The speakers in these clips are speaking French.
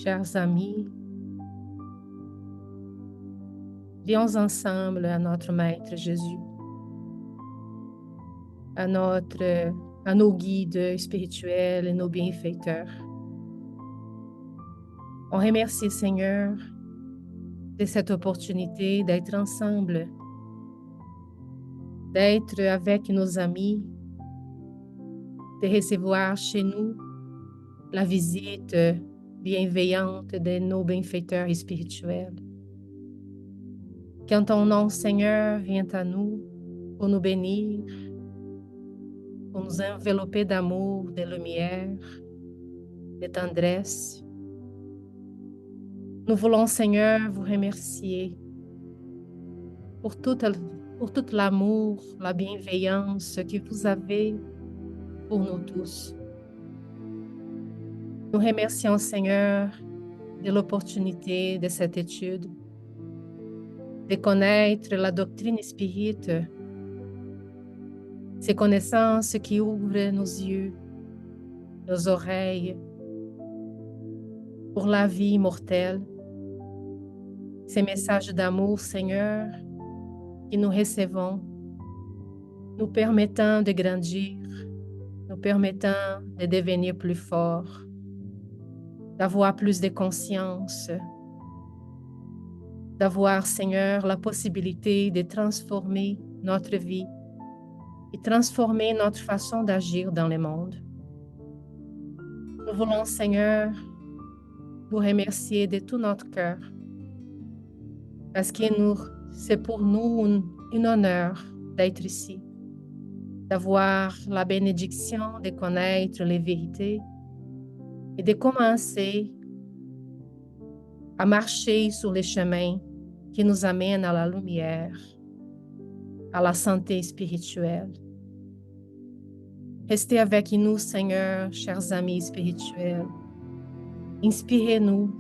chers amis, viens ensemble à notre Maître Jésus, à nos guides spirituels et nos bienfaiteurs. On remercie Seigneur de cette opportunité d'être ensemble, d'être avec nos amis, de recevoir chez nous la visite bienveillante de nos bienfaiteurs spirituels. Quand ton nom, Seigneur, vient à nous pour nous bénir, pour nous envelopper d'amour, de lumière, de tendresse. Nous voulons, Seigneur, vous remercier pour tout l'amour, la bienveillance que vous avez pour nous tous. Nous remercions, Seigneur, de l'opportunité de cette étude, de connaître la doctrine spirite, ces connaissances qui ouvrent nos yeux, nos oreilles, pour la vie immortelle. Ces messages d'amour, Seigneur, que nous recevons, nous permettant de grandir, nous permettant de devenir plus forts, d'avoir plus de conscience, d'avoir, Seigneur, la possibilité de transformer notre vie et transformer notre façon d'agir dans le monde. Nous voulons, Seigneur, vous remercier de tout notre cœur, parce que c'est pour nous un honneur d'être ici, d'avoir la bénédiction de connaître les vérités et de commencer à marcher sur les chemins qui nous amènent à la lumière, à la santé spirituelle. Restez avec nous, Seigneur, chers amis spirituels. Inspirez-nous,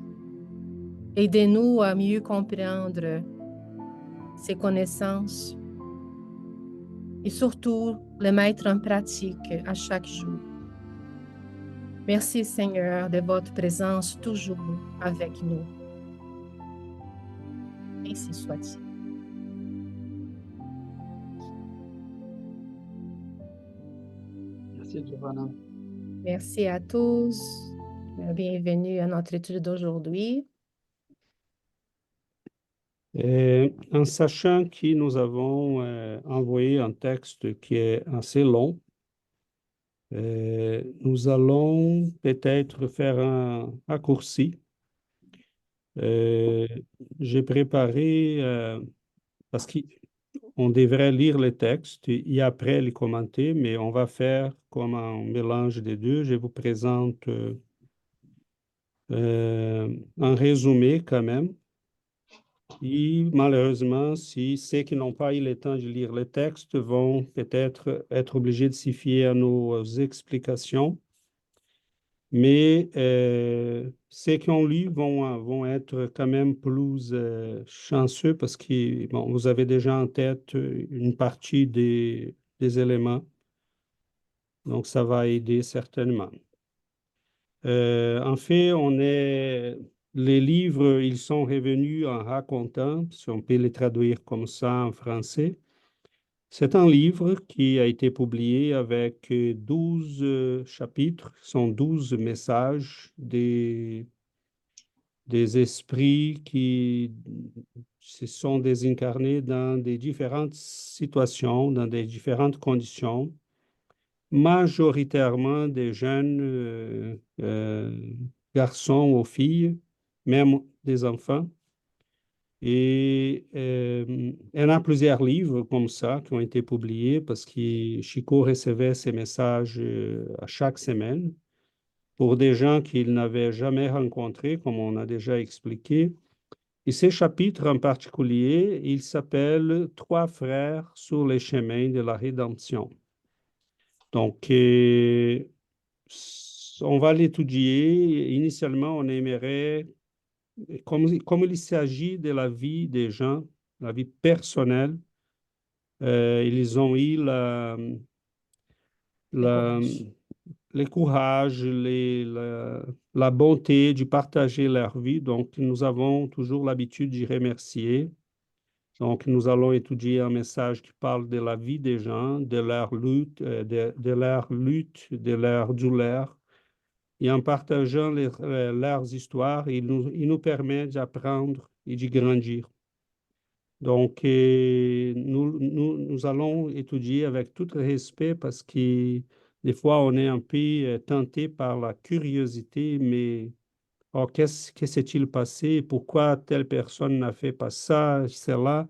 aidez-nous à mieux comprendre ces connaissances et surtout les mettre en pratique à chaque jour. Merci, Seigneur, de votre présence toujours avec nous. Ainsi soit-il. Merci, Giovanna. Merci à tous. Bienvenue à notre étude d'aujourd'hui. En sachant que nous avons envoyé un texte qui est assez long, nous allons peut-être faire un raccourci. J'ai préparé, parce qu'on devrait lire le texte et après les commenter, mais on va faire comme un mélange des deux. Je vous présente un résumé quand même. Et malheureusement, si ceux qui n'ont pas eu le temps de lire le texte vont peut-être être obligés de s'y fier à nos explications, mais ceux qui ont lu vont être quand même plus chanceux parce que bon, vous avez déjà en tête une partie des éléments, donc ça va aider certainement. En fait, les livres, ils sont revenus en racontant, si on peut les traduire comme ça en français. C'est un livre qui a été publié avec 12 chapitres, ce sont 12 messages des esprits qui se sont désincarnés dans des différentes situations, dans des différentes conditions, majoritairement des jeunes garçons ou filles, même des enfants. Et il y en a plusieurs livres comme ça qui ont été publiés parce que Chico recevait ces messages à chaque semaine pour des gens qu'il n'avait jamais rencontrés, comme on a déjà expliqué. Et ces chapitres en particulier, ils s'appellent Trois frères sur les chemins de la rédemption. Donc, on va l'étudier. Initialement, on aimerait, comme il s'agit de la vie des gens, la vie personnelle, ils ont eu Le courage. le courage, la bonté de partager leur vie. Donc, nous avons toujours l'habitude d'y remercier. Donc, nous allons étudier un message qui parle de la vie des gens, de leur lutte, de leur douleur. Et en partageant leurs histoires, il nous permet d'apprendre et de grandir. Donc, nous allons étudier avec tout respect parce que des fois, on est un peu tenté par la curiosité, mais oh, que s'est-il passé? Pourquoi telle personne n'a fait pas ça, cela?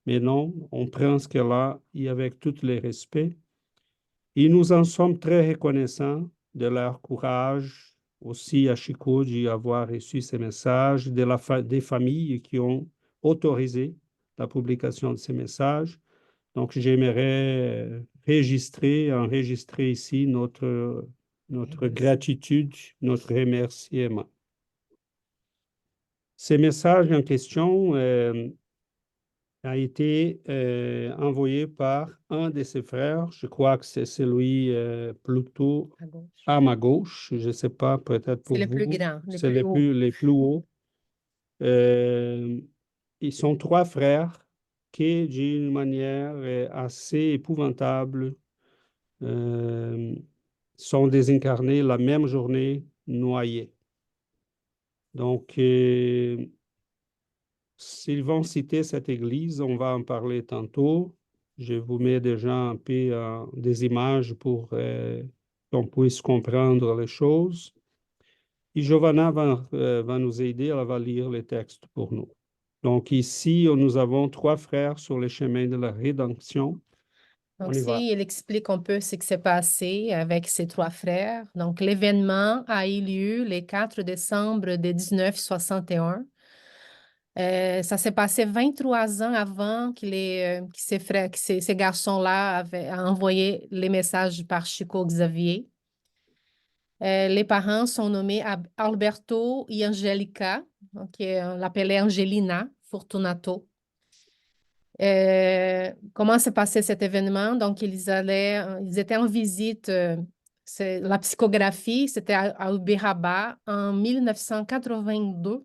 Mais non, on prend ce qu'elle a et avec tout le respect. Et nous en sommes très reconnaissants de leur courage, aussi à Chico d'y avoir reçu ces messages, des familles qui ont autorisé la publication de ces messages. Donc, j'aimerais enregistrer ici notre gratitude, notre remerciement. Ces messages en question a été envoyé par un de ses frères. Je crois que c'est celui plutôt À gauche. à ma gauche. Je ne sais pas, peut-être C'est pour le plus vous. grand, le C'est plus haut. les plus hauts. Ils sont trois frères qui, d'une manière assez épouvantable, euh, sont désincarnés la même journée, noyés. Donc, s'ils vont citer cette église, on va en parler tantôt. Je vous mets déjà un peu des images pour qu'on puisse comprendre les choses. Et Giovanna va nous aider, elle va lire les textes pour nous. Donc ici, nous avons trois frères sur le chemin de la rédemption. On Donc, y va. ici, il explique un peu ce qui s'est passé avec ses trois frères. Donc, l'événement a eu lieu le 4 décembre de 1961. Ça s'est passé 23 ans avant que ces frères, ces garçons-là avaient envoyé les messages par Chico Xavier. Les parents sont nommés Alberto et Angelica, donc, on l'appelait Angelina Fortunato. Comment s'est passé cet événement? Donc, ils étaient en visite, la psychographie, c'était à Uberaba en 1982.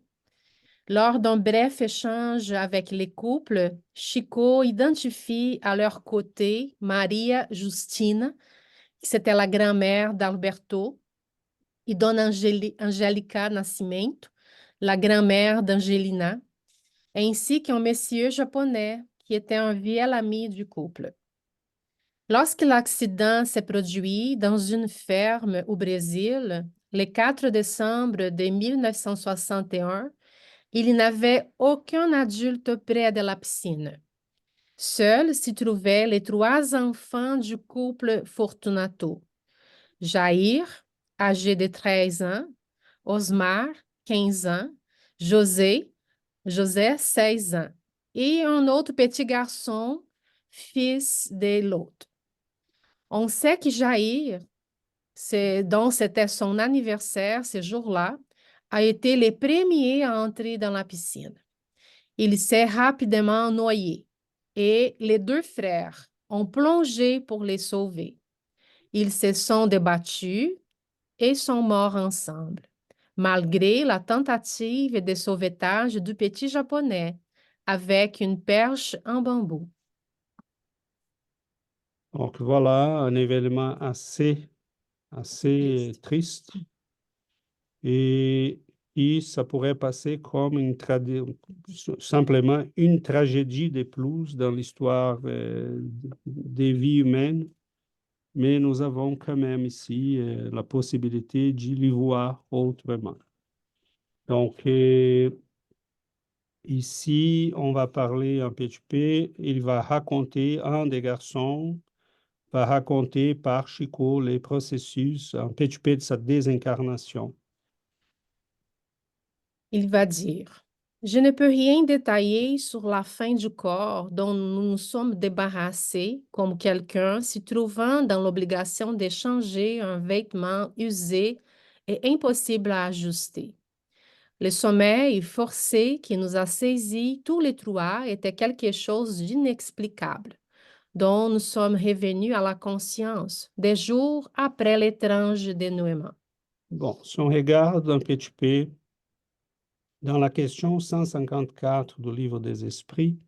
Lors d'un bref échange avec les couples, Chico identifie à leur côté Maria Justina, qui c'était la grand-mère d'Alberto, et Dona Angélica Nascimento, la grand-mère d'Angelina, ainsi qu'un monsieur japonais qui était un vieil ami du couple. Lorsque l'accident s'est produit dans une ferme au Brésil, le 4 décembre de 1961, il n'avait aucun adulte près de la piscine. Seuls s'y trouvaient les trois enfants du couple Fortunato. Jair, âgé de 13 ans, Osmar, 15 ans, José, 16 ans, et un autre petit garçon, fils de l'autre. On sait que Jair, dont c'était son anniversaire ce jour-là, a été le premier à entrer dans la piscine. Il s'est rapidement noyé et les deux frères ont plongé pour les sauver. Ils se sont débattus et sont morts ensemble, malgré la tentative de sauvetage du petit japonais avec une perche en bambou. Donc voilà un événement assez Triste. triste et, et ça pourrait passer comme simplement une tragédie de plus dans l'histoire des vies humaines, mais nous avons quand même ici la possibilité d'y voir autrement. Donc, ici, on va parler en PHP. Il va raconter, un des garçons va raconter par Chico les processus en PHP de sa désincarnation. Il va dire: Je ne peux rien détailler sur la fin du corps dont nous nous sommes débarrassés, comme quelqu'un se trouvant dans l'obligation d'échanger un vêtement usé et impossible à ajuster. Le sommeil forcé qui nous a saisis tous les trois était quelque chose d'inexplicable. dont nous sommes revenus à la conscience des jours après l'étrange dénouement. Bon, si on regarde un petit peu dans la question 154 du livre des esprits,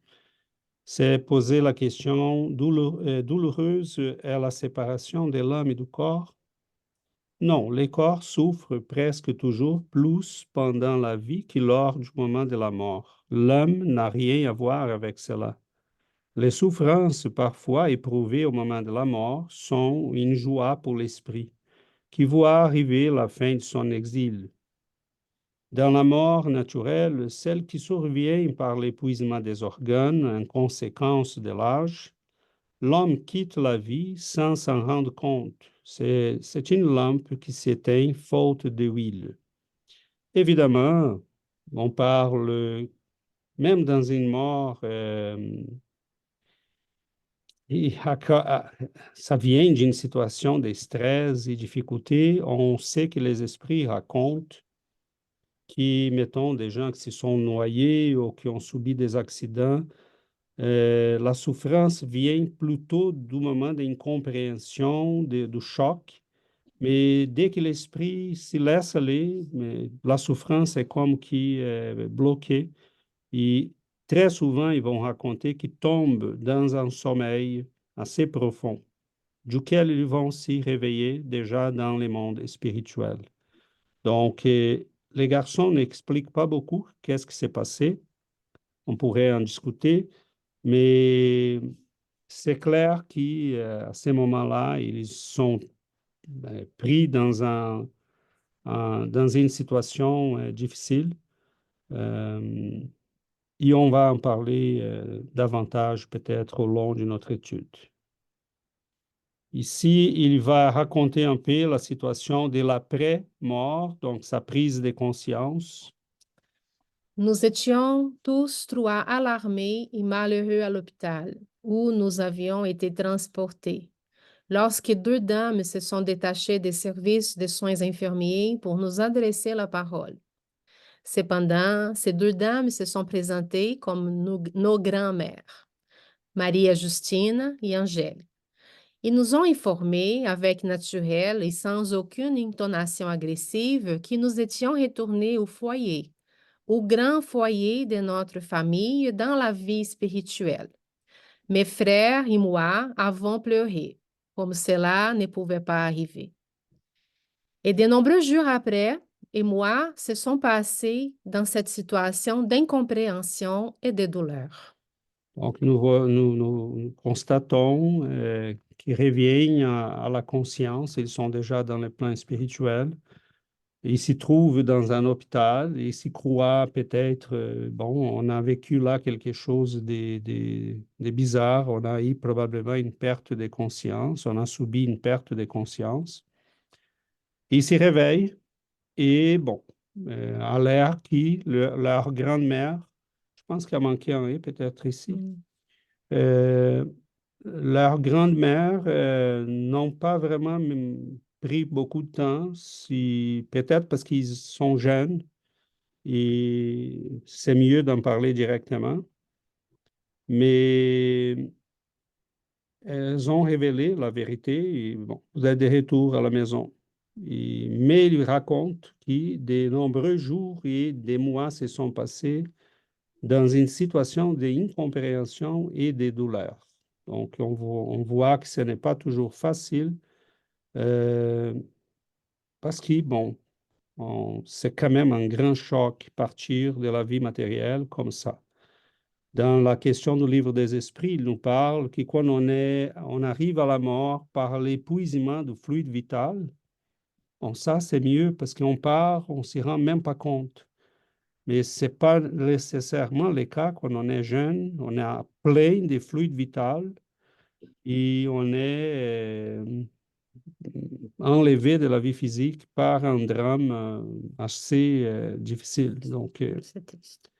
c'est poser la question douloureuse est la séparation de l'âme et du corps? Non, les corps souffrent presque toujours plus pendant la vie que lors du moment de la mort. L'âme n'a rien à voir avec cela. Les souffrances parfois éprouvées au moment de la mort sont une joie pour l'esprit, qui voit arriver la fin de son exil. Dans la mort naturelle, celle qui survient par l'épuisement des organes en conséquence de l'âge, l'homme quitte la vie sans s'en rendre compte. C'est une lampe qui s'éteint faute d'huile. Évidemment, on parle même dans une mort, et ça vient d'une situation de stress et difficulté. On sait que les esprits racontent qui, mettons, des gens qui se sont noyés ou qui ont subi des accidents, la souffrance vient plutôt du moment d'incompréhension, du choc, mais dès que l'esprit se laisse aller, mais la souffrance est comme qui est bloquée. Et très souvent, ils vont raconter qu'ils tombent dans un sommeil assez profond, duquel ils vont s'y réveiller déjà dans les mondes spirituels. Donc, les garçons n'expliquent pas beaucoup qu'est-ce qui s'est passé. On pourrait en discuter, mais c'est clair qu'à ces moments-là, ils sont pris dans une situation difficile. Euh, et on va en parler davantage peut-être au long de notre étude. Ici, il va raconter un peu la situation de l'après-mort, donc sa prise de conscience. Nous étions tous trois alarmés et malheureux à l'hôpital, où nous avions été transportés, lorsque deux dames se sont détachées des services de soins infirmiers pour nous adresser la parole. Cependant, ces deux dames se sont présentées comme nos grands-mères, Maria Justina et Angèle. Ils nous ont informés avec naturel et sans aucune intonation agressive que nous étions retournés au foyer, au grand foyer de notre famille dans la vie spirituelle. Mes frères et moi avons pleuré, comme cela ne pouvait pas arriver. Et de nombreux jours après, et moi se sont passés dans cette situation d'incompréhension et de douleur. Donc, nous constatons qu'ils reviennent à la conscience, ils sont déjà dans le plan spirituel. Ils s'y trouvent dans un hôpital, ils s'y croient peut-être, bon, on a vécu là quelque chose de bizarre, on a eu probablement une perte de conscience, on a subi une perte de conscience. Ils s'y réveillent et, bon, à l'air qui, leur grand-mère, je pense qu'il a manqué un et peut-être ici, euh, leurs grandes-mères n'ont pas vraiment pris beaucoup de temps, si, peut-être parce qu'ils sont jeunes et c'est mieux d'en parler directement. Mais elles ont révélé la vérité et bon, vous êtes de retour à la maison. Mais ils racontent que de nombreux jours et des mois se sont passés dans une situation d'incompréhension et de douleur. Donc, on voit que ce n'est pas toujours facile euh, parce que, bon, c'est quand même un grand choc partir de la vie matérielle comme ça. Dans la question du livre des esprits, il nous parle que quand on arrive à la mort par l'épuisement du fluide vital, bon, ça c'est mieux parce qu'on part, on ne s'y rend même pas compte. Mais ce n'est pas nécessairement le cas quand on est jeune, on est plein de fluide vital et on est enlevé de la vie physique par un drame assez difficile. Donc, C'est triste.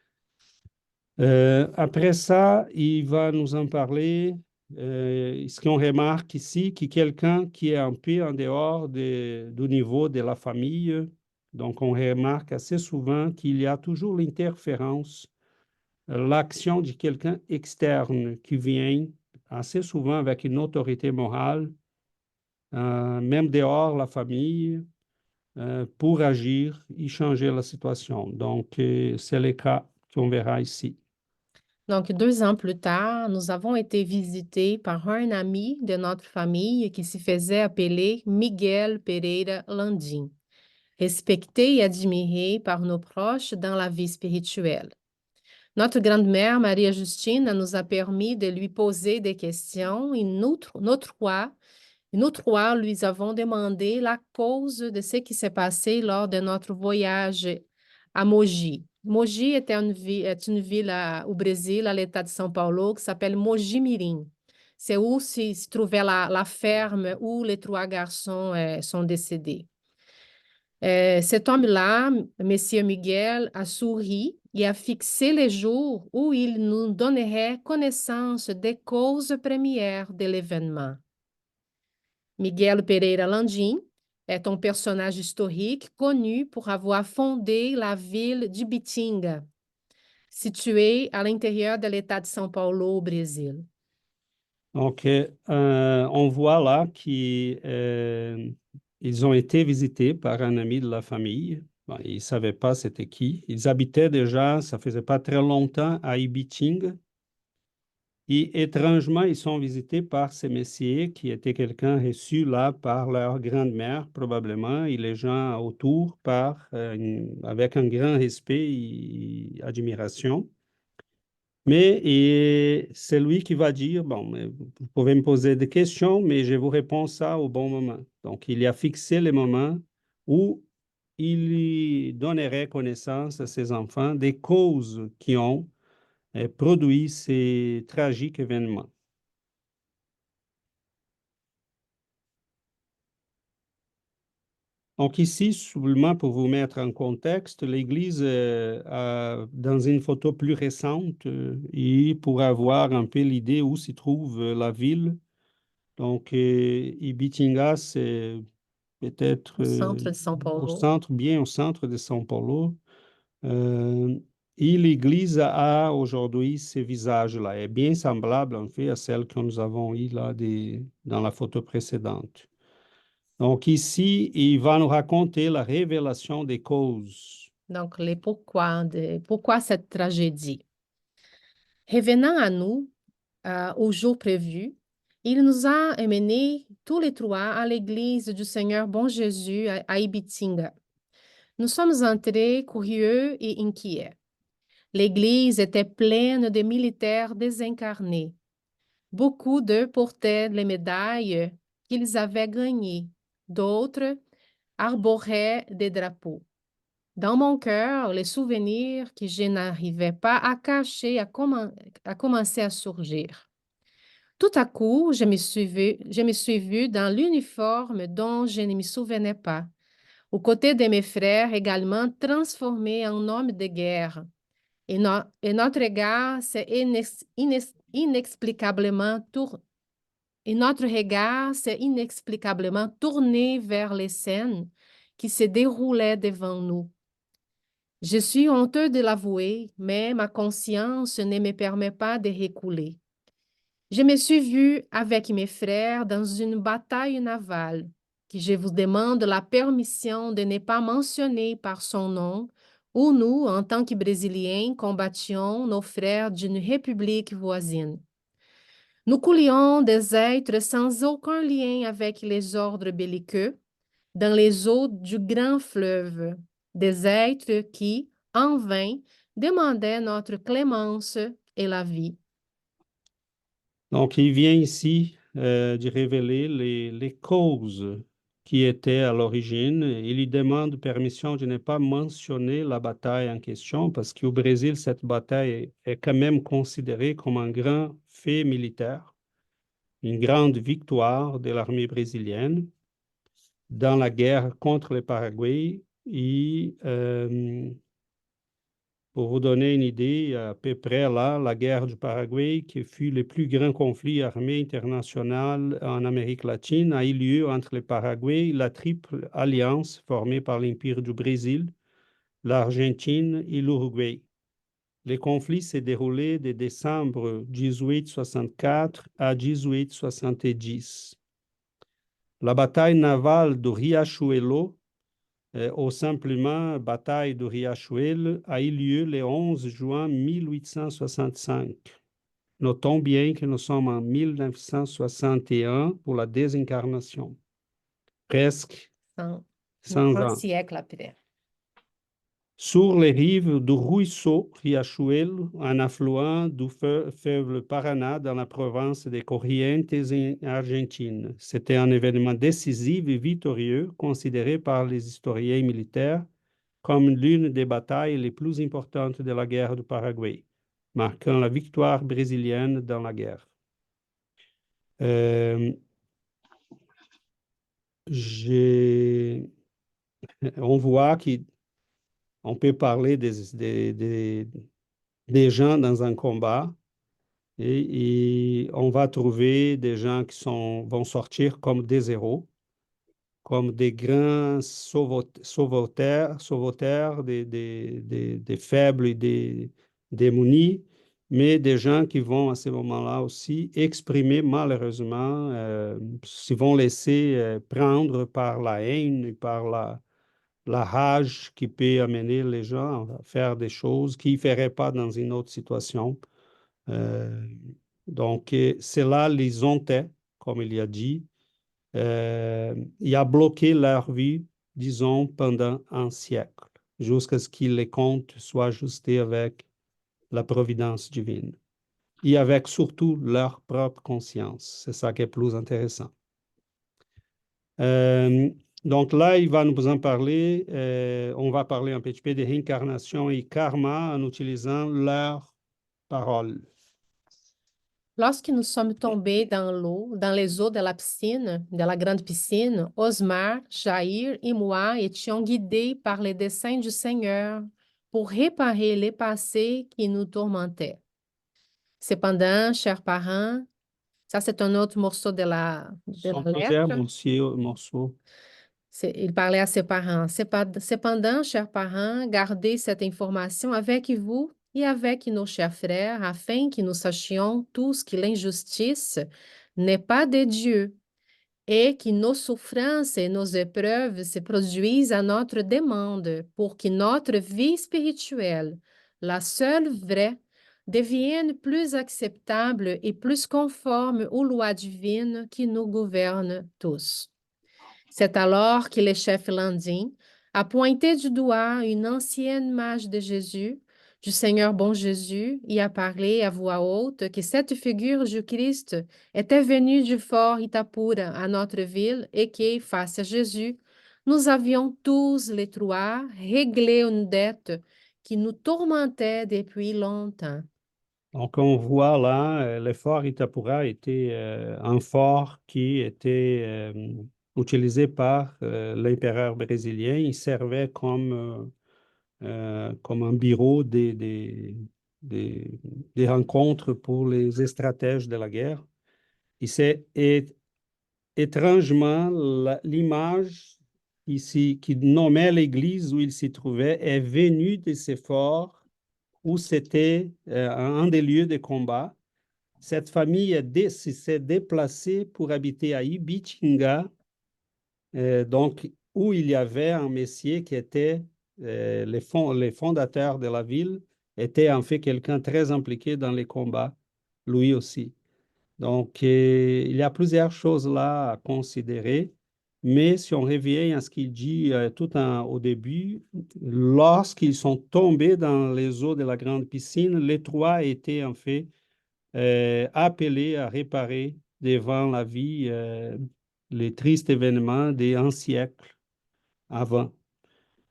après ça, il va nous en parler. Ce qu'on remarque ici, que quelqu'un qui est un peu en dehors du niveau de la famille, donc on remarque assez souvent qu'il y a toujours l'interférence, l'action de quelqu'un externe qui vient assez souvent avec une autorité morale, même dehors la famille, pour agir et changer la situation. Donc, c'est le cas qu'on verra ici. Donc, 2 ans plus tard, nous avons été visités par un ami de notre famille qui se faisait appeler Miguel Pereira Landim, respecté et admiré par nos proches dans la vie spirituelle. Notre grand-mère, Maria Justina, nous a permis de lui poser des questions et nous trois lui avons demandé la cause de ce qui s'est passé lors de notre voyage à Mogi. Mogi est une ville au Brésil, à l'état de São Paulo, qui s'appelle Mogi Mirim. C'est où se trouvait la ferme où les 3 garçons sont décédés. Cet homme-là, Monsieur Miguel, a souri et a fixé les jours où il nous donnerait connaissance des causes premières de l'événement. Miguel Pereira Landim est un personnage historique connu pour avoir fondé la ville de Bitinga, située à l'intérieur de l'État de São Paulo, au Brésil. Donc, on voit là qu'ils ont été visités par un ami de la famille. Bon, ils ne savaient pas c'était qui. Ils habitaient déjà, ça faisait pas très longtemps, à Ibitinga. Et étrangement, ils sont visités par ces messieurs qui étaient quelqu'un reçu là par leur grand-mère, probablement, et les gens autour avec un grand respect et admiration. Mais c'est lui qui va dire, bon, mais vous pouvez me poser des questions, mais je vous réponds ça au bon moment. Donc, il y a fixé le moment où il lui donnerait connaissance à ses enfants des causes qui ont produit ces tragiques événements. Donc ici, seulement pour vous mettre en contexte, l'Église, dans une photo plus récente, et pour avoir un peu l'idée où se trouve la ville. Donc, Ibitinga, c'est peut-être Au centre de São Paulo. bien au centre de São Paulo. Et l'Église a aujourd'hui ce visage-là, est bien semblable en fait à celle que nous avons eue là dans la photo précédente. Donc ici, il va nous raconter la révélation des causes. Donc, pourquoi cette tragédie? Revenant à nous, au jour prévu, il nous a amenés tous les 3 à l'église du Seigneur Bon Jésus à Ibitinga. Nous sommes entrés curieux et inquiets. L'église était pleine de militaires désincarnés. Beaucoup d'eux portaient les médailles qu'ils avaient gagnées. D'autres arboraient des drapeaux. Dans mon cœur, les souvenirs que je n'arrivais pas à cacher a commencé à surgir. Tout à coup, je me suis vue dans l'uniforme dont je ne me souvenais pas, aux côtés de mes frères également transformés en hommes de guerre. Et notre regard s'est inexplicablement tourné vers les scènes qui se déroulaient devant nous. Je suis honteux de l'avouer, mais ma conscience ne me permet pas de reculer. Je me suis vue avec mes frères dans une bataille navale, que je vous demande la permission de ne pas mentionner par son nom, où nous, en tant que Brésiliens, combattions nos frères d'une république voisine. Nous coulions des êtres sans aucun lien avec les ordres belliqueux, dans les eaux du grand fleuve, des êtres qui, en vain, demandaient notre clémence et la vie. Donc, il vient ici de révéler les causes qui étaient à l'origine. Il lui demande permission de ne pas mentionner la bataille en question parce qu'au Brésil, cette bataille est quand même considérée comme un grand fait militaire, une grande victoire de l'armée brésilienne dans la guerre contre le Paraguay. Et pour vous donner une idée, à peu près là, la guerre du Paraguay, qui fut le plus grand conflit armé international en Amérique latine, a eu lieu entre le Paraguay et la triple alliance formée par l'Empire du Brésil, l'Argentine et l'Uruguay. Les conflits s'est déroulé de décembre 1864 à 1870. La bataille navale de Riachuelo, ou simplement bataille de Riachuelo, a eu lieu le 11 juin 1865. Notons bien que nous sommes en 1961 pour la désincarnation, presque 100 Un ans. siècle après. Sur les rives du ruisseau Riachuelo, un affluent du fleuve Paraná dans la province de Corrientes en Argentine. C'était un événement décisif et victorieux, considéré par les historiens militaires comme l'une des batailles les plus importantes de la guerre du Paraguay, marquant la victoire brésilienne dans la guerre. On voit qu'on peut parler des gens dans un combat et on va trouver des gens qui vont sortir comme des héros, comme des grands sauveteurs des faibles et des démunis, mais des gens qui vont à ce moment-là aussi exprimer malheureusement, s'ils vont laisser prendre par la haine et par la rage qui peut amener les gens à faire des choses qu'ils ne feraient pas dans une autre situation. Donc, cela les hantait, comme il y a dit, et a bloqué leur vie, disons, pendant un siècle, jusqu'à ce que les comptes soient ajustés avec la providence divine et avec surtout leur propre conscience. C'est ça qui est plus intéressant. Donc là, il va nous en parler. On va parler un petit peu de réincarnation et karma en utilisant leurs paroles. Lorsque nous sommes tombés dans l'eau, dans les eaux de la piscine, de la grande piscine, Osmar, Jair et moi étions guidés par les desseins du Seigneur pour réparer les passés qui nous tourmentaient. Cependant, chers parents, ça c'est un autre morceau de la Sont plusieurs lettre. morceaux. Il parlait à ses parents. Cependant, chers parents, gardez cette information avec vous et avec nos chers frères, afin que nous sachions tous que l'injustice n'est pas de Dieu et que nos souffrances et nos épreuves se produisent à notre demande pour que notre vie spirituelle, la seule vraie, devienne plus acceptable et plus conforme aux lois divines qui nous gouvernent tous. C'est alors que le chef Landin a pointé du doigt une ancienne image de Jésus, du Seigneur bon Jésus, et a parlé à voix haute que cette figure du Christ était venue du fort Itapura à notre ville et que, face à Jésus, nous avions tous les trois réglé une dette qui nous tourmentait depuis longtemps. Donc, on voit là, le fort Itapura était un fort qui était utilisé par l'empereur brésilien. Il servait comme un bureau des rencontres pour les stratèges de la guerre. Et étrangement, l'image ici qui nommait l'église où il s'y trouvait est venue de ces forts où c'était un des lieux de combat. Cette famille s'est déplacée pour habiter à Ibitinga, donc où il y avait un messier qui était, les fondateurs de la ville, était en fait quelqu'un très impliqué dans les combats, lui aussi. Donc, il y a plusieurs choses là à considérer, mais si on revient à ce qu'il dit au début, lorsqu'ils sont tombés dans les eaux de la grande piscine, les trois étaient en fait appelés à réparer devant la vie les tristes événements d'un siècle avant.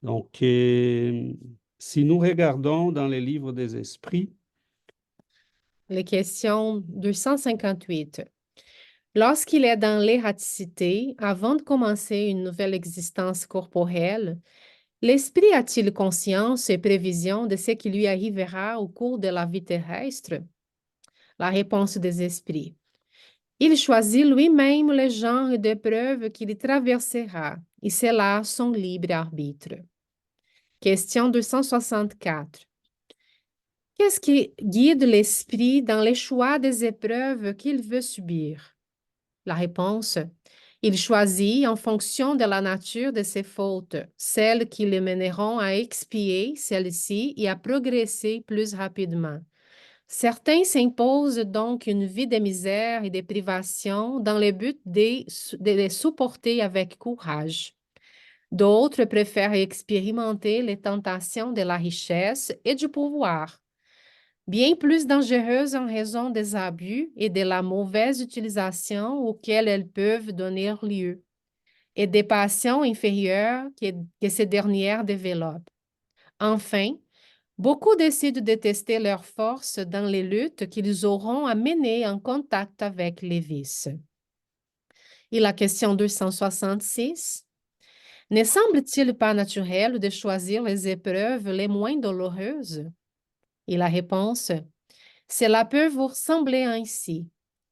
Donc, si nous regardons dans les livres des esprits, Les questions 258. Lorsqu'il est dans l'ératicité, avant de commencer une nouvelle existence corporelle, l'esprit a-t-il conscience et prévision de ce qui lui arrivera au cours de la vie terrestre? La réponse des esprits. Il choisit lui-même le genre d'épreuve qu'il traversera, et c'est là son libre arbitre. Question 264. Qu'est-ce qui guide l'esprit dans les choix des épreuves qu'il veut subir? La réponse, il choisit en fonction de la nature de ses fautes, celles qui le mèneront à expier celles-ci et à progresser plus rapidement. Certains s'imposent donc une vie de misère et de privation dans le but de les supporter avec courage. D'autres préfèrent expérimenter les tentations de la richesse et du pouvoir, bien plus dangereuses en raison des abus et de la mauvaise utilisation auxquelles elles peuvent donner lieu, et des passions inférieures que ces dernières développent. Enfin, beaucoup décident de tester leur force dans les luttes qu'ils auront à mener en contact avec les vices. Et la question 266. Ne semble-t-il pas naturel de choisir les épreuves les moins douloureuses? Et la réponse, cela peut vous sembler ainsi.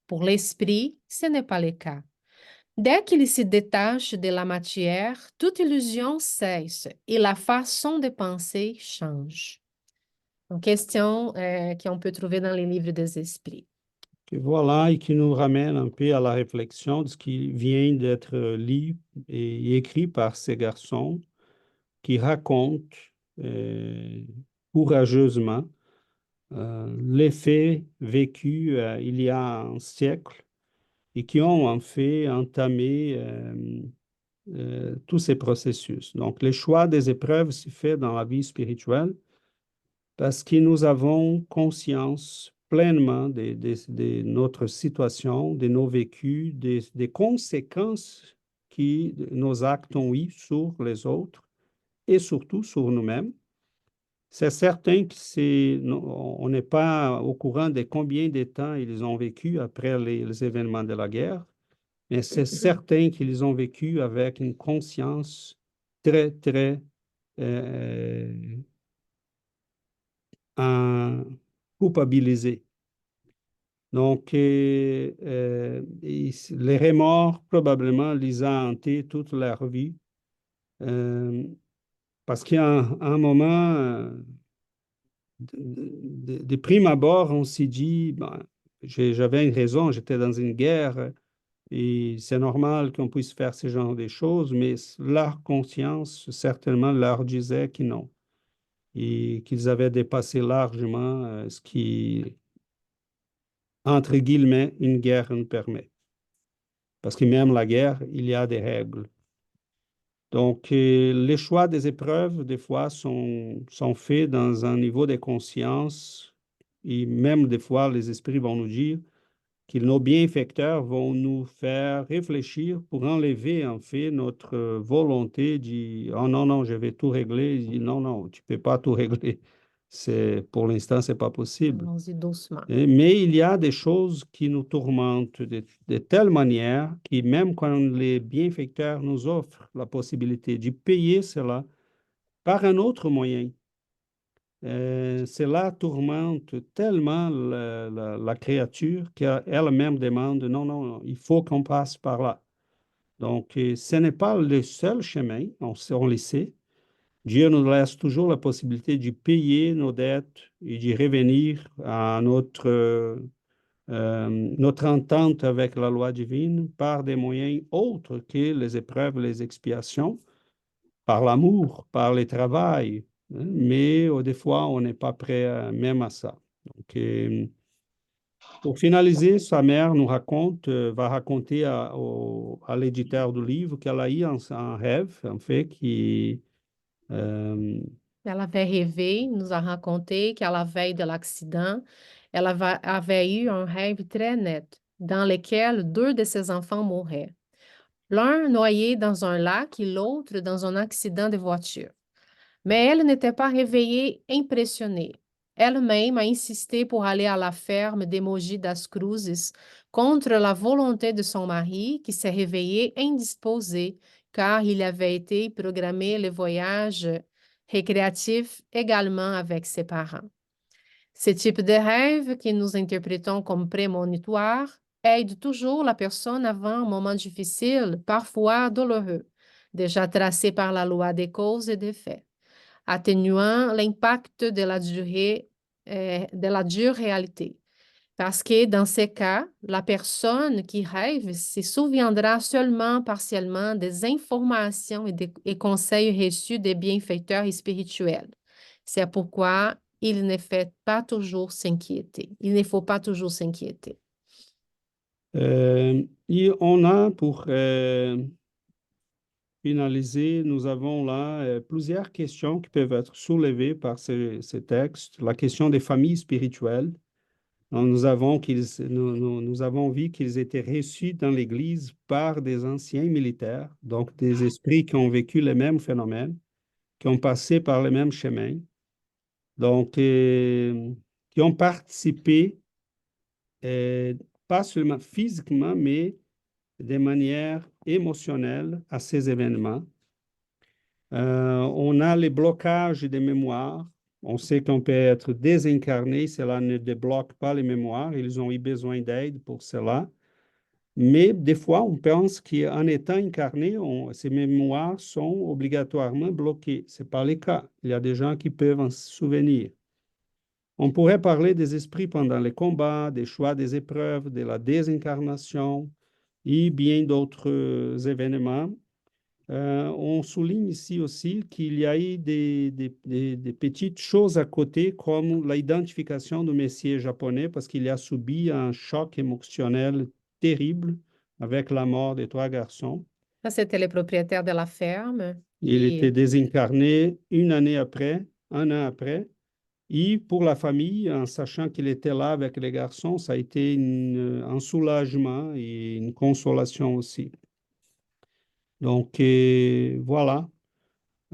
Pour l'esprit, ce n'est pas le cas. Dès qu'il se détache de la matière, toute illusion cesse et la façon de penser change. Une question qu'on peut trouver dans les livres des esprits. Et voilà, et qui nous ramène un peu à la réflexion de ce qui vient d'être lu et écrit par ces garçons qui racontent euh, courageusement les faits vécus il y a un siècle et qui ont en fait entamé tous ces processus. Donc, le choix des épreuves se fait dans la vie spirituelle parce que nous avons conscience pleinement de notre situation, de nos vécus, des conséquences que nos actes ont eu sur les autres et surtout sur nous-mêmes. C'est certain que on n'est pas au courant de combien de temps ils ont vécu après les événements de la guerre, mais c'est certain qu'ils ont vécu avec une conscience très, très euh, culpabilisée. Donc, les remords probablement les a hantés toute leur vie, euh, parce qu'à un moment, de prime abord, on s'est dit, ben, j'avais une raison, j'étais dans une guerre et c'est normal qu'on puisse faire ce genre de choses, mais leur conscience certainement leur disait que non et qu'ils avaient dépassé largement ce qui, entre guillemets, une guerre nous permet. Parce que même la guerre, il y a des règles. Donc, les choix des épreuves, des fois, sont faits dans un niveau de conscience et même des fois, les esprits vont nous dire que nos bienfaiteurs vont nous faire réfléchir pour enlever, en fait, notre volonté de «Oh non, non, je vais tout régler». Il dit «Non, non, tu ne peux pas tout régler. Pour l'instant, ce n'est pas possible». Allons-y doucement. Mais il y a des choses qui nous tourmentent de telle manière que même quand les bienfaiteurs nous offrent la possibilité de payer cela par un autre moyen, cela tourmente tellement la créature qu'elle-même demande, non, non, non, il faut qu'on passe par là. Donc, ce n'est pas le seul chemin, on le sait. Dieu nous laisse toujours la possibilité de payer nos dettes et de revenir à notre entente avec la loi divine par des moyens autres que les épreuves, les expiations, par l'amour, par le travail, hein, mais des fois, on n'est pas prêt même à ça. Donc, pour finaliser, sa mère nous raconte, va raconter à l'éditeur du livre qu'elle a eu un rêve, en fait, qui... euh, Ela avait rêvé, nous a raconté qu'à la veille de l'accident, avait eu un rêve très net dans lequel deux de ses enfants mouraient. L'un noyé dans un lac et l'autre dans un accident de voiture. Mais elle n'était pas réveillée, impressionnée. Elle-même a insisté pour aller à la ferme de Mogi das Cruzes contre la volonté de son mari qui s'est réveillé indisposé car il avait été programmé le voyage récréatif également avec ses parents. Ce type de rêve que nous interprétons comme prémonitoire aide toujours la personne avant un moment difficile, parfois douloureux, déjà tracé par la loi des causes et des faits, atténuant l'impact de la durée de la dure réalité. Parce que dans ces cas, la personne qui rêve se souviendra seulement partiellement des informations et conseils reçus des bienfaiteurs spirituels. C'est pourquoi il ne faut pas toujours s'inquiéter. Il ne faut pas toujours s'inquiéter. Et on a pour finaliser, nous avons là plusieurs questions qui peuvent être soulevées par ces textes. La question des familles spirituelles. Donc, nous avons vu qu'ils étaient reçus dans l'Église par des anciens militaires, donc des esprits qui ont vécu les mêmes phénomènes, qui ont passé par les mêmes chemins, donc qui ont participé, euh, pas seulement physiquement, mais de manière émotionnelle à ces événements. On a les blocages des mémoires. On sait qu'on peut être désincarné, cela ne débloque pas les mémoires. Ils ont eu besoin d'aide pour cela. Mais des fois, on pense qu'en étant incarné, ces mémoires sont obligatoirement bloquées. Ce n'est pas le cas. Il y a des gens qui peuvent en se souvenir. On pourrait parler des esprits pendant les combats, des choix des épreuves, de la désincarnation et bien d'autres événements. On souligne ici aussi qu'il y a eu des petites choses à côté, comme l'identification du Messie japonais, parce qu'il a subi un choc émotionnel terrible avec la mort des trois garçons. Ça, c'était le propriétaire de la ferme. Il était désincarné une année après, un an après. Et pour la famille, en sachant qu'il était là avec les garçons, ça a été un soulagement et une consolation aussi. Donc, voilà.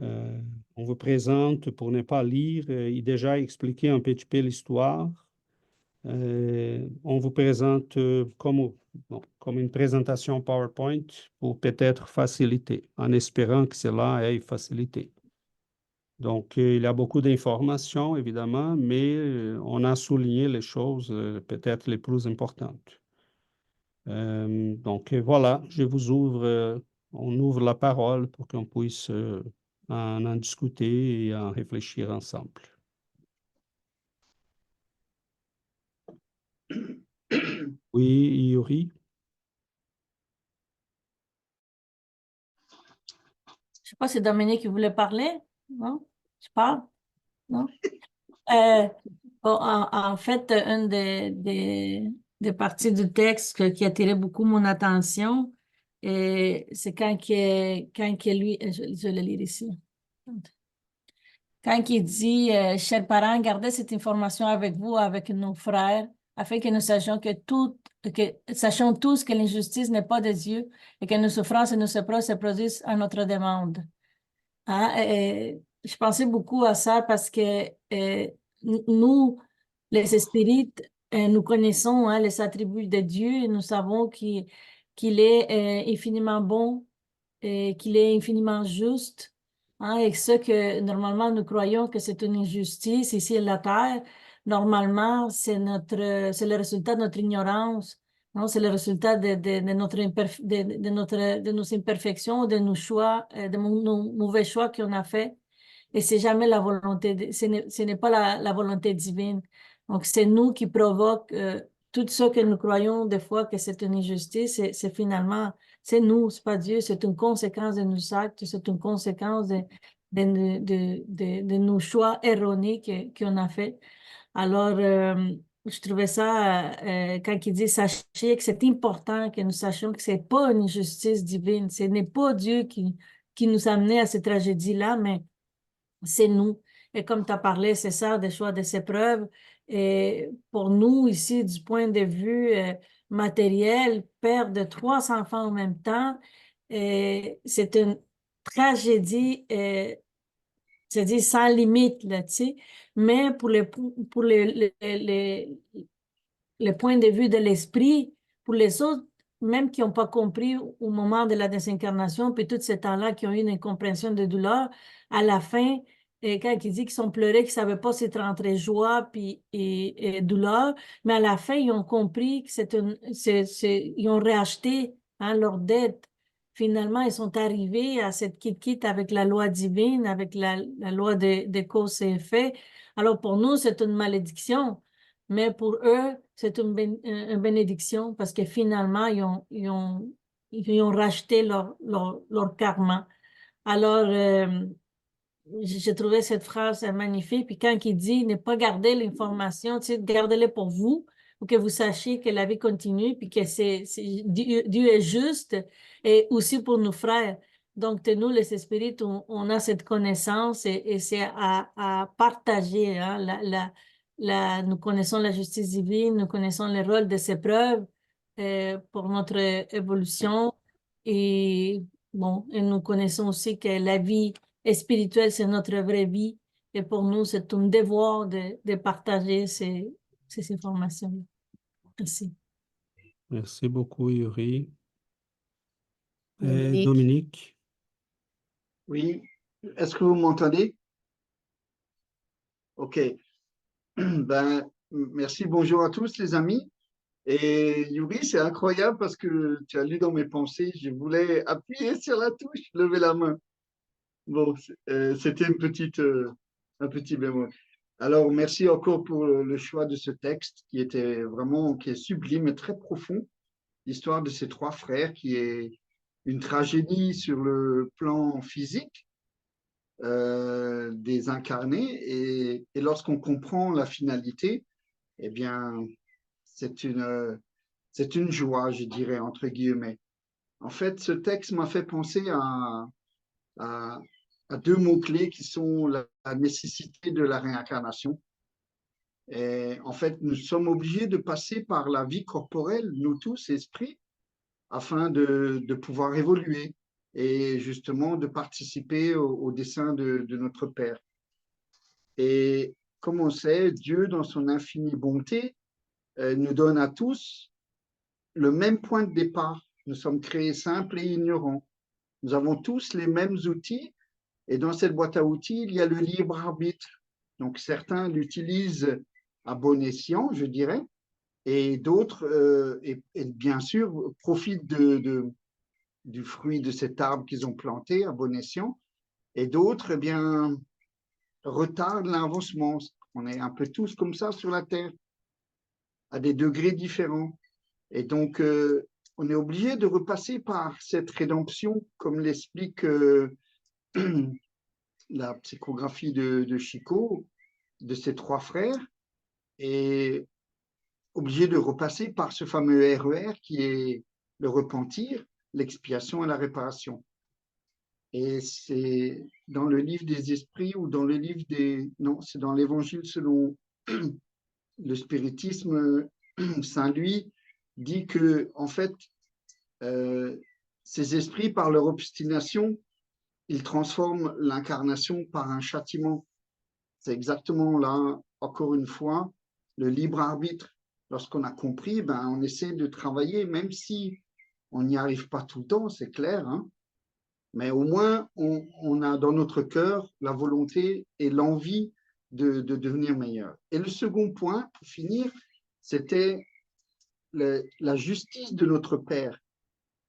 On vous présente, pour ne pas lire, et déjà expliquer un petit peu l'histoire. On vous présente comme une présentation PowerPoint pour peut-être faciliter, en espérant que cela ait facilité. Donc, il y a beaucoup d'informations, évidemment, mais on a souligné les choses peut-être les plus importantes. Donc, voilà, on ouvre la parole pour qu'on puisse en discuter et en réfléchir ensemble. Oui, Yuri? Je sais pas si Dominique voulait parler, non? Je parle, non? Euh, bon, en fait, une des parties du texte qui a attiré beaucoup mon attention, et c'est quand lui, je vais le lire ici. Quand il dit, chers parents, gardez cette information avec vous, avec nos frères, afin que nous sachions tous que l'injustice n'est pas de Dieu et que nos souffrances et nos épreuves se produisent à notre demande. Hein? Je pensais beaucoup à ça parce que nous, les spirites, nous connaissons les attributs de Dieu et nous savons qu'il est infiniment bon et qu'il est infiniment juste. Hein, et ce que normalement nous croyons que c'est une injustice ici à la terre, normalement c'est le résultat de notre ignorance, non? C'est le résultat de nos imperfections, de nos choix, de nos mauvais choix qu'on a fait. Et c'est jamais la volonté, ce n'est pas la volonté divine. Donc c'est nous qui provoquons tout ce que nous croyons des fois que c'est une injustice, c'est finalement c'est nous, c'est pas Dieu, c'est une conséquence de nos actes, c'est une conséquence de nos choix erronés qu'on a fait. Alors, je trouvais ça, quand il dit sachez que c'est important que nous sachions que c'est pas une justice divine, ce n'est pas Dieu qui nous a amenés à cette tragédie-là, mais c'est nous. Et comme tu as parlé, c'est ça, des choix, des épreuves. Et pour nous, ici, du point de vue matériel, perdre trois enfants en même temps, c'est une tragédie, c'est-à-dire sans limite, là, tu sais. Mais pour le point de vue de l'esprit, pour les autres, même qui n'ont pas compris au moment de la désincarnation, puis tout ce temps-là, qui ont eu une incompréhension de douleur, à la fin, et quand il dit qu'ils sont pleurés, qu'ils ne savaient pas si c'était entre joie puis, et douleur, mais à la fin, ils ont compris que ils ont réacheté hein, leur dette. finalement, ils sont arrivés à cette quitte avec la loi divine, avec la loi des causes et effets. Alors, pour nous, c'est une malédiction, mais pour eux, c'est une bénédiction parce que finalement, ils ont racheté leur karma. Alors, j'ai trouvé cette phrase magnifique. Puis quand il dit ne pas garder l'information, tu sais, gardez-le pour vous, pour que vous sachiez que la vie continue, puis que Dieu est juste, et aussi pour nos frères. Donc, nous, les esprits, on a cette connaissance et c'est à partager. Hein, nous connaissons la justice divine, nous connaissons le rôle de ces preuves pour notre évolution. Et bon, et nous connaissons aussi que la vie spirituelle, c'est notre vraie vie. Et pour nous, c'est un devoir de partager ces informations. Merci. Merci beaucoup, Yuri. Et Dominique. Dominique? Oui, est-ce que vous m'entendez? Ok. Ben, merci, bonjour à tous les amis. Et Yuri, c'est incroyable parce que tu as lu dans mes pensées, je voulais appuyer sur la touche, lever la main. Bon, c'était un petit bémol. Alors, merci encore pour le choix de ce texte qui qui est sublime et très profond. L'histoire de ces trois frères qui est une tragédie sur le plan physique, des incarnés. Et lorsqu'on comprend la finalité, eh bien, c'est une joie, je dirais, entre guillemets. En fait, ce texte m'a fait penser à, à deux mots-clés qui sont la nécessité de la réincarnation. Et en fait, nous sommes obligés de passer par la vie corporelle, nous tous, esprits, afin de pouvoir évoluer et justement de participer au dessein de notre Père. Et comme on sait, Dieu, dans son infinie bonté, nous donne à tous le même point de départ. Nous sommes créés simples et ignorants. Nous avons tous les mêmes outils et dans cette boîte à outils, il y a le libre arbitre. Donc certains l'utilisent à bon escient, je dirais, et d'autres, et bien sûr, profitent du fruit de cet arbre qu'ils ont planté à bon escient, et d'autres, eh bien, retardent l'avancement. On est un peu tous comme ça sur la Terre, à des degrés différents. Et donc, on est obligé de repasser par cette rédemption, comme l'explique la psychographie de Chico, de ses trois frères, et obligé de repasser par ce fameux RER qui est le repentir, l'expiation et la réparation. Et c'est dans le livre des esprits ou dans le livre des... Non, c'est dans l'évangile selon le spiritisme, Saint Louis dit que, en fait, ces esprits, par leur obstination, ils transforment l'incarnation par un châtiment. C'est exactement là, encore une fois, le libre arbitre. Lorsqu'on a compris, ben, on essaie de travailler, même si on n'y arrive pas tout le temps, c'est clair, hein, mais au moins on a dans notre cœur la volonté et l'envie de devenir meilleur. Et le second point, pour finir, c'était la justice de notre Père,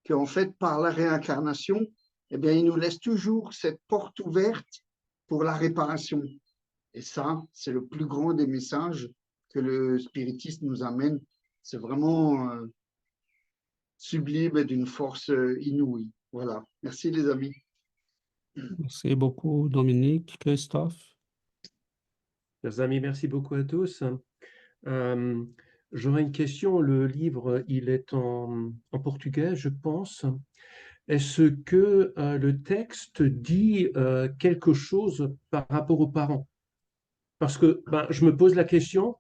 qu'en fait, par la réincarnation, eh bien, il nous laisse toujours cette porte ouverte pour la réparation. Et ça, c'est le plus grand des messages que le spiritisme nous amène. C'est vraiment sublime et d'une force inouïe. Voilà. Merci les amis. Merci beaucoup, Dominique. Christophe? Chers amis, merci beaucoup à tous. J'aurais une question. Le livre, il est en portugais, je pense. Est-ce que le texte dit quelque chose par rapport aux parents? Parce que je me pose la question,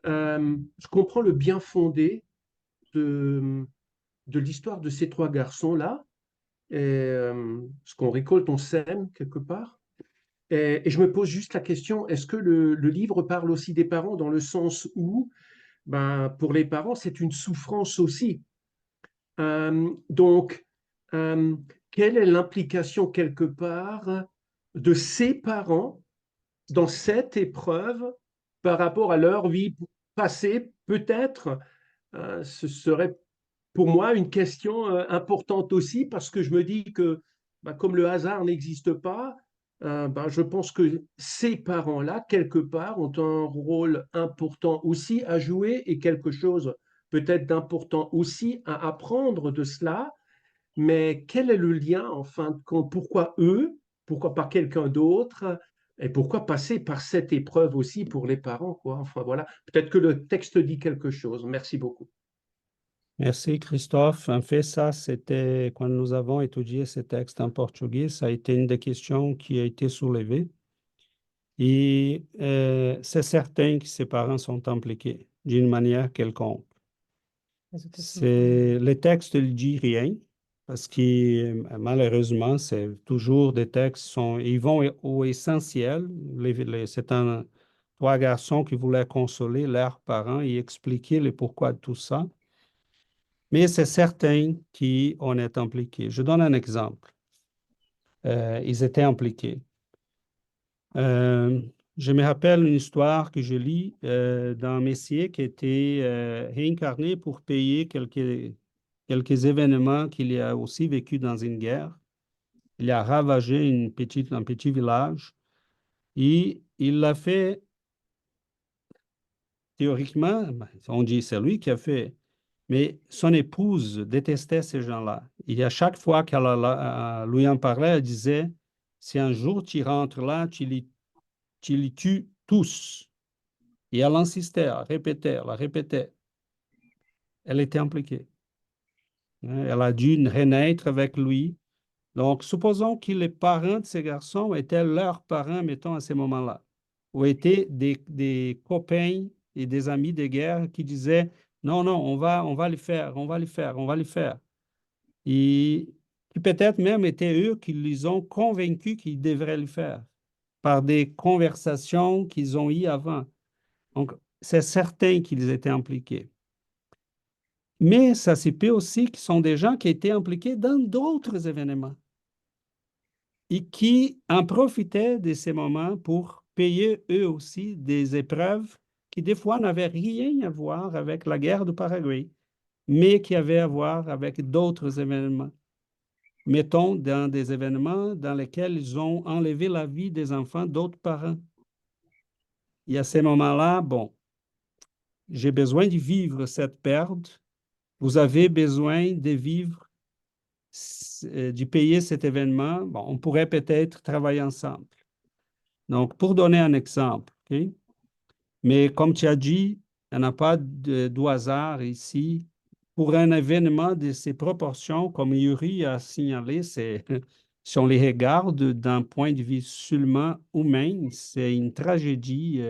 je comprends le bien fondé de l'histoire de ces trois garçons-là, et ce qu'on récolte, on sème quelque part. Et je me pose juste la question, est-ce que le livre parle aussi des parents dans le sens où, pour les parents, c'est une souffrance aussi. Donc, quelle est l'implication quelque part de ces parents dans cette épreuve par rapport à leur vie passée? Peut-être ce serait pour moi une question importante aussi parce que je me dis que comme le hasard n'existe pas, je pense que ces parents-là, quelque part, ont un rôle important aussi à jouer et quelque chose peut-être d'important aussi à apprendre de cela. Mais quel est le lien en fin de compte? Pourquoi eux? Pourquoi pas quelqu'un d'autre? Et pourquoi passer par cette épreuve aussi pour les parents, quoi? Enfin voilà, peut-être que le texte dit quelque chose. Merci beaucoup. Merci Christophe. En fait, ça, c'était quand nous avons étudié ce texte en portugais, ça a été une des questions qui a été soulevée. Et c'est certain que ses parents sont impliqués d'une manière quelconque. Le texte ne dit rien parce que malheureusement, c'est toujours des textes ils vont au essentiel. C'est trois garçons qui voulaient consoler leurs parents et expliquer le pourquoi de tout ça. Mais c'est certain qu'on est impliqué. Je donne un exemple. Ils étaient impliqués. Euh, je me rappelle une histoire que je lis d'un Messier qui était réincarné pour payer quelques événements qu'il a aussi vécu dans une guerre. Il a ravagé un petit village et il l'a fait théoriquement, on dit c'est lui qui a fait, mais son épouse détestait ces gens-là. Et à chaque fois qu'elle lui en parlait, elle disait, si un jour tu rentres là, tu les tues tous. Et elle insistait, elle répétait. Elle était impliquée. Elle a dû renaître avec lui. Donc, supposons que les parents de ces garçons étaient leurs parents, mettons, à ce moment-là, ou étaient des copains et des amis de guerre qui disaient, non, non, on va le faire, on va le faire, on va le faire. Et qui peut-être même étaient eux qui les ont convaincus qu'ils devraient le faire par des conversations qu'ils ont eues avant. Donc, c'est certain qu'ils étaient impliqués. Mais ça se peut aussi que ce sont des gens qui étaient impliqués dans d'autres événements et qui en profitaient de ces moments pour payer eux aussi des épreuves qui des fois n'avaient rien à voir avec la guerre du Paraguay, mais qui avaient à voir avec d'autres événements. Mettons dans des événements dans lesquels ils ont enlevé la vie des enfants d'autres parents. Et à ces moments-là, bon, j'ai besoin de vivre cette perte. Vous avez besoin de vivre, de payer cet événement. Bon, on pourrait peut-être travailler ensemble. Donc, pour donner un exemple, ok? Mais comme tu as dit, il n'y a pas de hasard ici. Pour un événement de ces proportions, comme Yuri a signalé, si on les regarde d'un point de vue seulement humain, c'est une tragédie.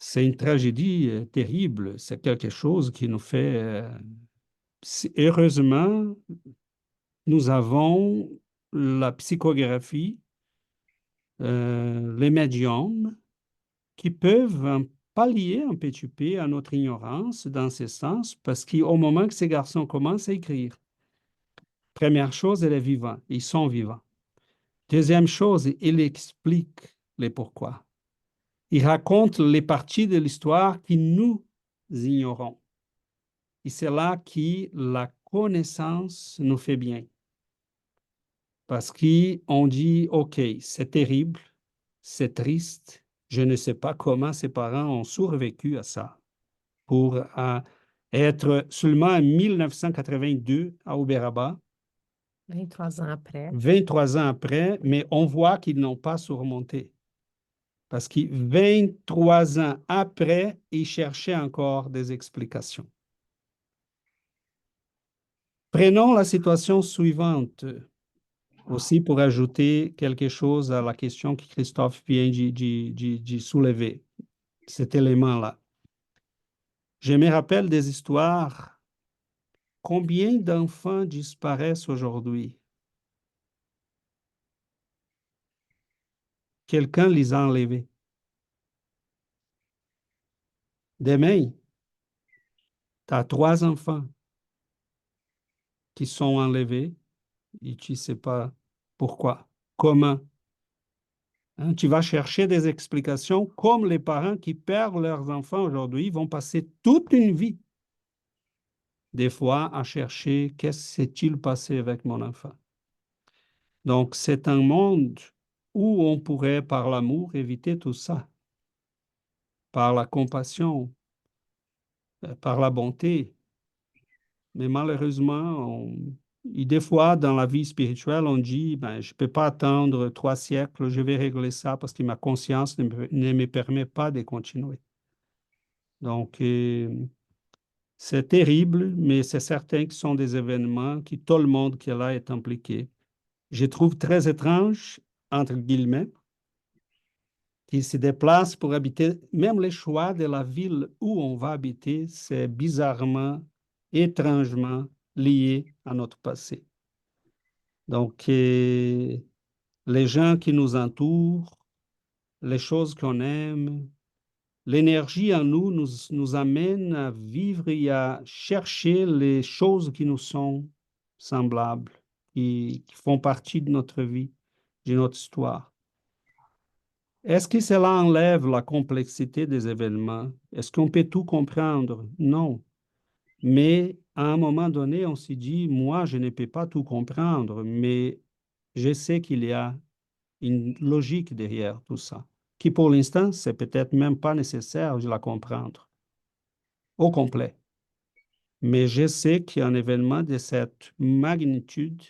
C'est une tragédie terrible. C'est quelque chose qui nous fait... heureusement, nous avons la psychographie, les médiums, qui peuvent pallier un petit peu à notre ignorance dans ce sens, parce qu'au moment que ces garçons commencent à écrire, première chose, elle est vivante. Ils sont vivants. Deuxième chose, ils expliquent les pourquoi. Ils racontent les parties de l'histoire que nous ignorons. Et c'est là que la connaissance nous fait bien. Parce qu'on dit, OK, c'est terrible, c'est triste, je ne sais pas comment ses parents ont survécu à ça pour être seulement en 1982 à Uberaba, 23 ans après. 23 ans après, mais on voit qu'ils n'ont pas surmonté. Parce que 23 ans après, ils cherchaient encore des explications. Prenons la situation suivante, aussi pour ajouter quelque chose à la question que Christophe vient de soulever, cet élément-là. Je me rappelle des histoires. Combien d'enfants disparaissent aujourd'hui? Quelqu'un les a enlevés. Demain, tu as 3 enfants qui sont enlevés et tu ne sais pas pourquoi, comment. Hein, tu vas chercher des explications comme les parents qui perdent leurs enfants aujourd'hui vont passer toute une vie, des fois, à chercher qu'est-ce qui s'est-il passé avec mon enfant. Donc, c'est un monde où on pourrait, par l'amour, éviter tout ça, par la compassion, par la bonté. Mais malheureusement, des fois, dans la vie spirituelle, on dit, ben, je ne peux pas attendre 3 siècles, je vais régler ça parce que ma conscience ne me permet pas de continuer. Donc, c'est terrible, mais c'est certain que ce sont des événements que tout le monde qui est là est impliqué. Je trouve très étrange, entre guillemets, qu'ils se déplacent pour habiter, même les choix de la ville où on va habiter, c'est bizarrement, étrangement lié à notre passé. Donc, les gens qui nous entourent, les choses qu'on aime, l'énergie en nous amène à vivre et à chercher les choses qui nous sont semblables, qui font partie de notre vie, de notre histoire. Est-ce que cela enlève la complexité des événements? Est-ce qu'on peut tout comprendre? Non. Mais à un moment donné, on s'est dit, moi, je ne peux pas tout comprendre, mais je sais qu'il y a une logique derrière tout ça, qui pour l'instant, c'est peut-être même pas nécessaire de la comprendre au complet. Mais je sais qu'un événement de cette magnitude,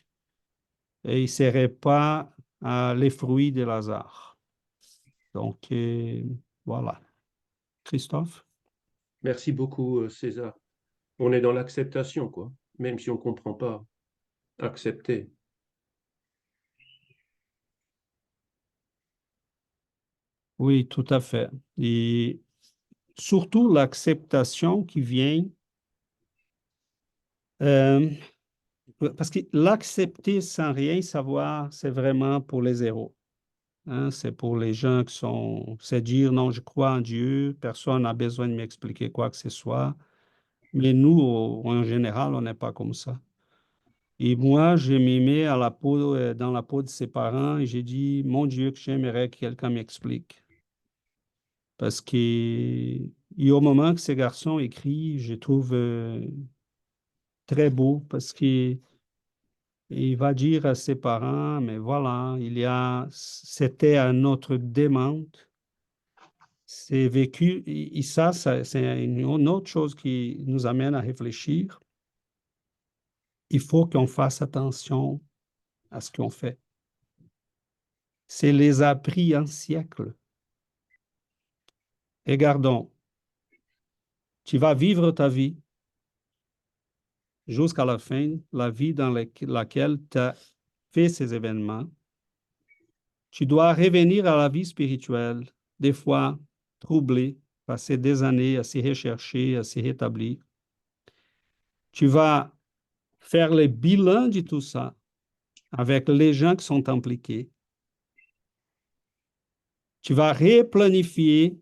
il ne serait pas les fruits de hasard. Donc, voilà. Christophe? Merci beaucoup, César. On est dans l'acceptation, quoi. Même si on ne comprend pas, accepter. Oui, tout à fait. Et surtout l'acceptation qui vient, euh, parce que l'accepter sans rien savoir, c'est vraiment pour les zéros. Hein, c'est pour les gens qui sont, c'est dire non, je crois en Dieu, personne n'a besoin de m'expliquer quoi que ce soit. Mais nous, en général, on n'est pas comme ça. Et moi, je me mets à la peau, dans la peau de ses parents et j'ai dit, mon Dieu, que j'aimerais que quelqu'un m'explique. Parce que et au moment que ce garçon écrit, je trouve très beau parce qu'il va dire à ses parents, mais voilà, c'était à notre demande. C'est vécu, et ça, c'est une autre chose qui nous amène à réfléchir. Il faut qu'on fasse attention à ce qu'on fait. C'est les appris en siècles. Et gardons, tu vas vivre ta vie jusqu'à la fin, la vie dans laquelle tu as fait ces événements. Tu dois revenir à la vie spirituelle, des fois troublé, passer des années à s'y rechercher, à s'y rétablir. Tu vas faire le bilan de tout ça avec les gens qui sont impliqués. Tu vas replanifier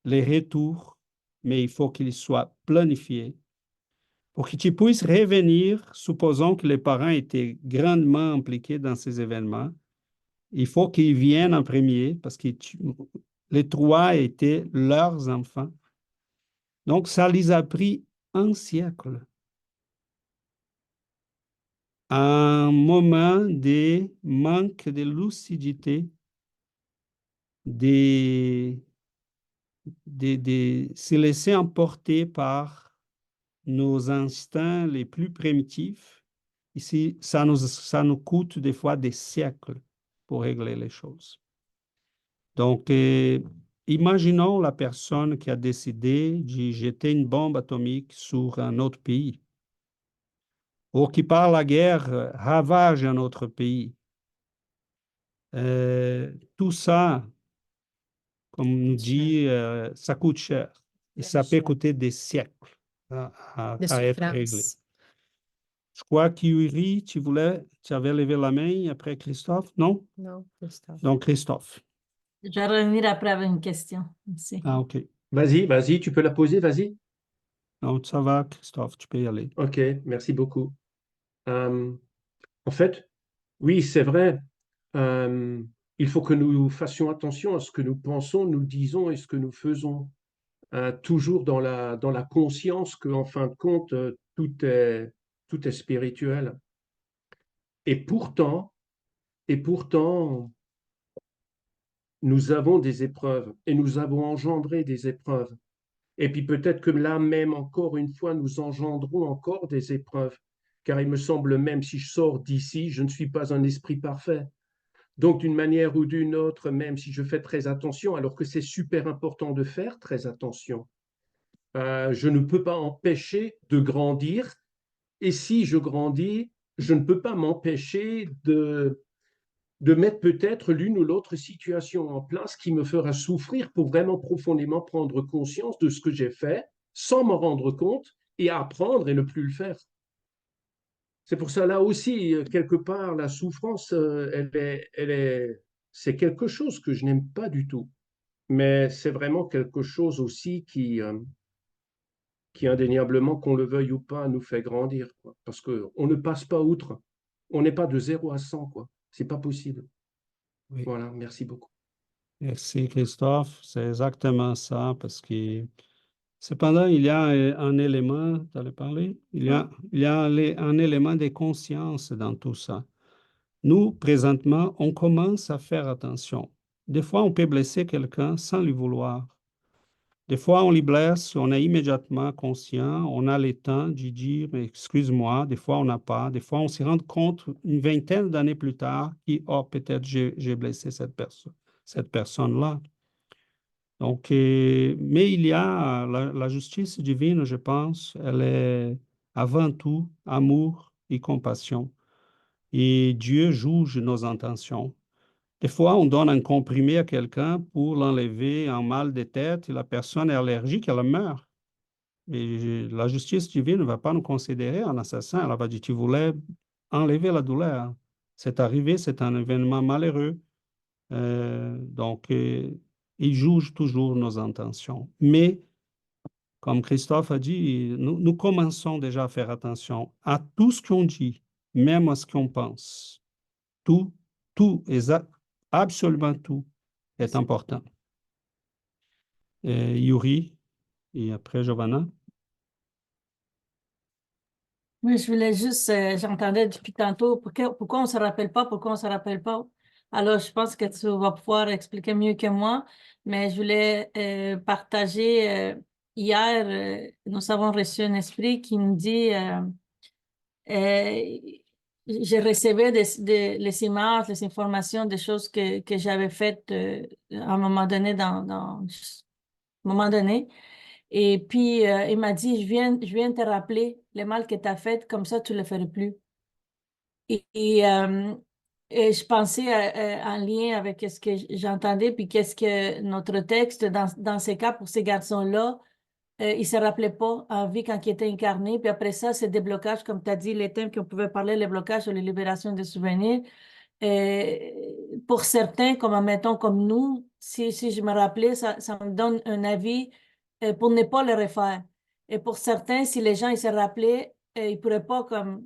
les retours, mais il faut qu'ils soient planifiés pour que tu puisses revenir, supposons que les parents étaient grandement impliqués dans ces événements. Il faut qu'ils viennent en premier parce que les 3 étaient leurs enfants. Donc, ça les a pris un siècle. Un moment de manque de lucidité, de se laisser emporter par nos instincts les plus primitifs. Ici, ça nous coûte des fois des siècles pour régler les choses. Donc, imaginons la personne qui a décidé de jeter une bombe atomique sur un autre pays, ou qui par la guerre ravage un autre pays. Tout ça, comme nous dit, ça coûte cher. Et ça peut coûter des siècles de à être réglé. souffrance. Je crois qu'Yuri, tu avais levé la main après Christophe, non? Non, Christophe. Donc, Christophe. Je vais revenir après avec une question. Merci. Ah, OK. Vas-y, tu peux la poser, vas-y. Donc, ça va, Christophe, tu peux y aller. Ok, merci beaucoup. En fait, oui, c'est vrai. il faut que nous fassions attention à ce que nous pensons, nous disons et ce que nous faisons, toujours dans la conscience qu'en fin de compte, tout est spirituel. Et pourtant, nous avons des épreuves et nous avons engendré des épreuves. Et puis peut-être que là même, encore une fois, nous engendrons encore des épreuves. Car il me semble même, si je sors d'ici, je ne suis pas un esprit parfait. Donc, d'une manière ou d'une autre, même si je fais très attention, alors que c'est super important de faire très attention, je ne peux pas empêcher de grandir. Et si je grandis, je ne peux pas m'empêcher de mettre peut-être l'une ou l'autre situation en place qui me fera souffrir pour vraiment profondément prendre conscience de ce que j'ai fait sans m'en rendre compte et apprendre et ne plus le faire. C'est pour ça, là aussi, quelque part, la souffrance, c'est quelque chose que je n'aime pas du tout. Mais c'est vraiment quelque chose aussi qui indéniablement, qu'on le veuille ou pas, nous fait grandir, quoi. Parce qu'on ne passe pas outre. On n'est pas de 0 à 100, quoi. C'est pas possible. Oui. Voilà, merci beaucoup. Merci Christophe, c'est exactement ça, parce que cependant, il y a un élément, tu allais parler, il y a un élément de conscience dans tout ça. Nous, présentement, on commence à faire attention. Des fois, on peut blesser quelqu'un sans le vouloir. Des fois, on les blesse, on est immédiatement conscient, on a le temps de dire excuse-moi. Des fois, on n'a pas. Des fois, on se rend compte une vingtaine d'années plus tard que, oh, peut-être j'ai blessé cette personne-là. Donc, mais il y a la justice divine, je pense, elle est avant tout amour et compassion. Et Dieu juge nos intentions. Des fois, on donne un comprimé à quelqu'un pour l'enlever un mal de tête et la personne est allergique, elle meurt. Et la justice divine ne va pas nous considérer un assassin. Elle va dire, tu voulais enlever la douleur. C'est arrivé, c'est un événement malheureux. Donc, il juge toujours nos intentions. Mais, comme Christophe a dit, nous commençons déjà à faire attention à tout ce qu'on dit, même à ce qu'on pense. Tout, tout, absolument tout est important. Yuri, et après Giovanna. Oui, je voulais juste, j'entendais depuis tantôt, pourquoi on ne se rappelle pas, pourquoi on ne se rappelle pas. Alors, je pense que tu vas pouvoir expliquer mieux que moi, mais je voulais partager, hier, nous avons reçu un esprit qui nous dit, euh, je recevais les images, les informations, des choses que j'avais faites à un moment donné, un moment donné. Et puis, il m'a dit, je viens te rappeler le mal que tu as fait, comme ça, tu ne le ferais plus. Et je pensais en lien avec ce que j'entendais, puis qu'est-ce que notre texte, dans ces cas, pour ces garçons-là, ils ne se rappelaient pas en vie quand ils étaient incarnés. Puis après ça, c'est des blocages, comme tu as dit, les thèmes qu'on pouvait parler, les blocages sur les libérations des souvenirs. Pour certains, comme mettons comme nous, si je me rappelais, ça me donne un avis pour ne pas le refaire. Et pour certains, si les gens ils se rappelaient, ils ne pourraient pas comme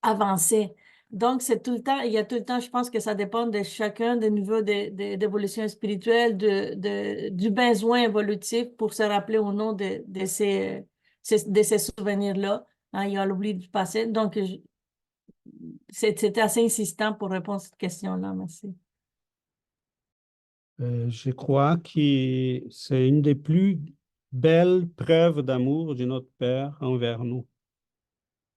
avancer. Donc, c'est tout le temps, il y a tout le temps, je pense que ça dépend de chacun, des niveaux d'évolution spirituelle, du besoin évolutif pour se rappeler ou non de ces souvenirs-là. Hein, il y a l'oubli du passé. Donc, c'était assez insistant pour répondre à cette question-là. Merci. Je crois que c'est une des plus belles preuves d'amour de notre Père envers nous,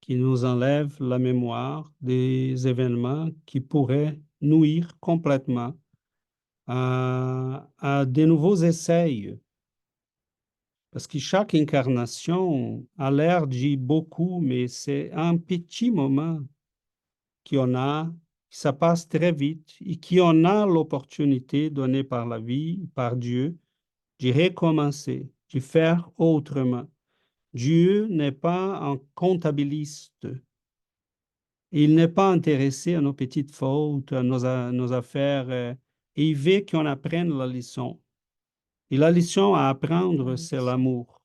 qui nous enlève la mémoire des événements qui pourraient nuire complètement à de nouveaux essais. Parce que chaque incarnation a l'air de beaucoup, mais c'est un petit moment qu'on a, ça passe très vite et qu'on a l'opportunité donnée par la vie, par Dieu, de recommencer, de faire autrement. Dieu n'est pas un comptabiliste. Il n'est pas intéressé à nos petites fautes, à nos affaires. Et il veut qu'on apprenne la leçon. Et la leçon à apprendre, c'est l'amour.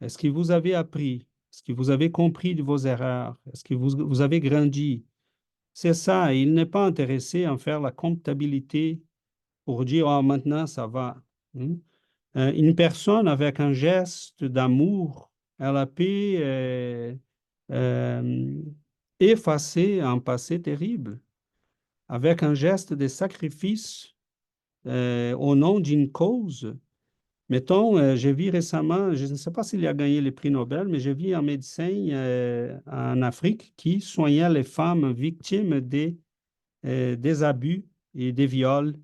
Est-ce que vous avez appris? Est-ce que vous avez compris de vos erreurs? Est-ce que vous avez grandi? C'est ça, il n'est pas intéressé à faire la comptabilité pour dire, ah, maintenant ça va. Hein. Une personne avec un geste d'amour, elle a pu euh, effacer un passé terrible avec un geste de sacrifice au nom d'une cause. Mettons, j'ai vu récemment, je ne sais pas s'il a gagné le prix Nobel, mais j'ai vu un médecin en Afrique qui soignait les femmes victimes des abus et des viols.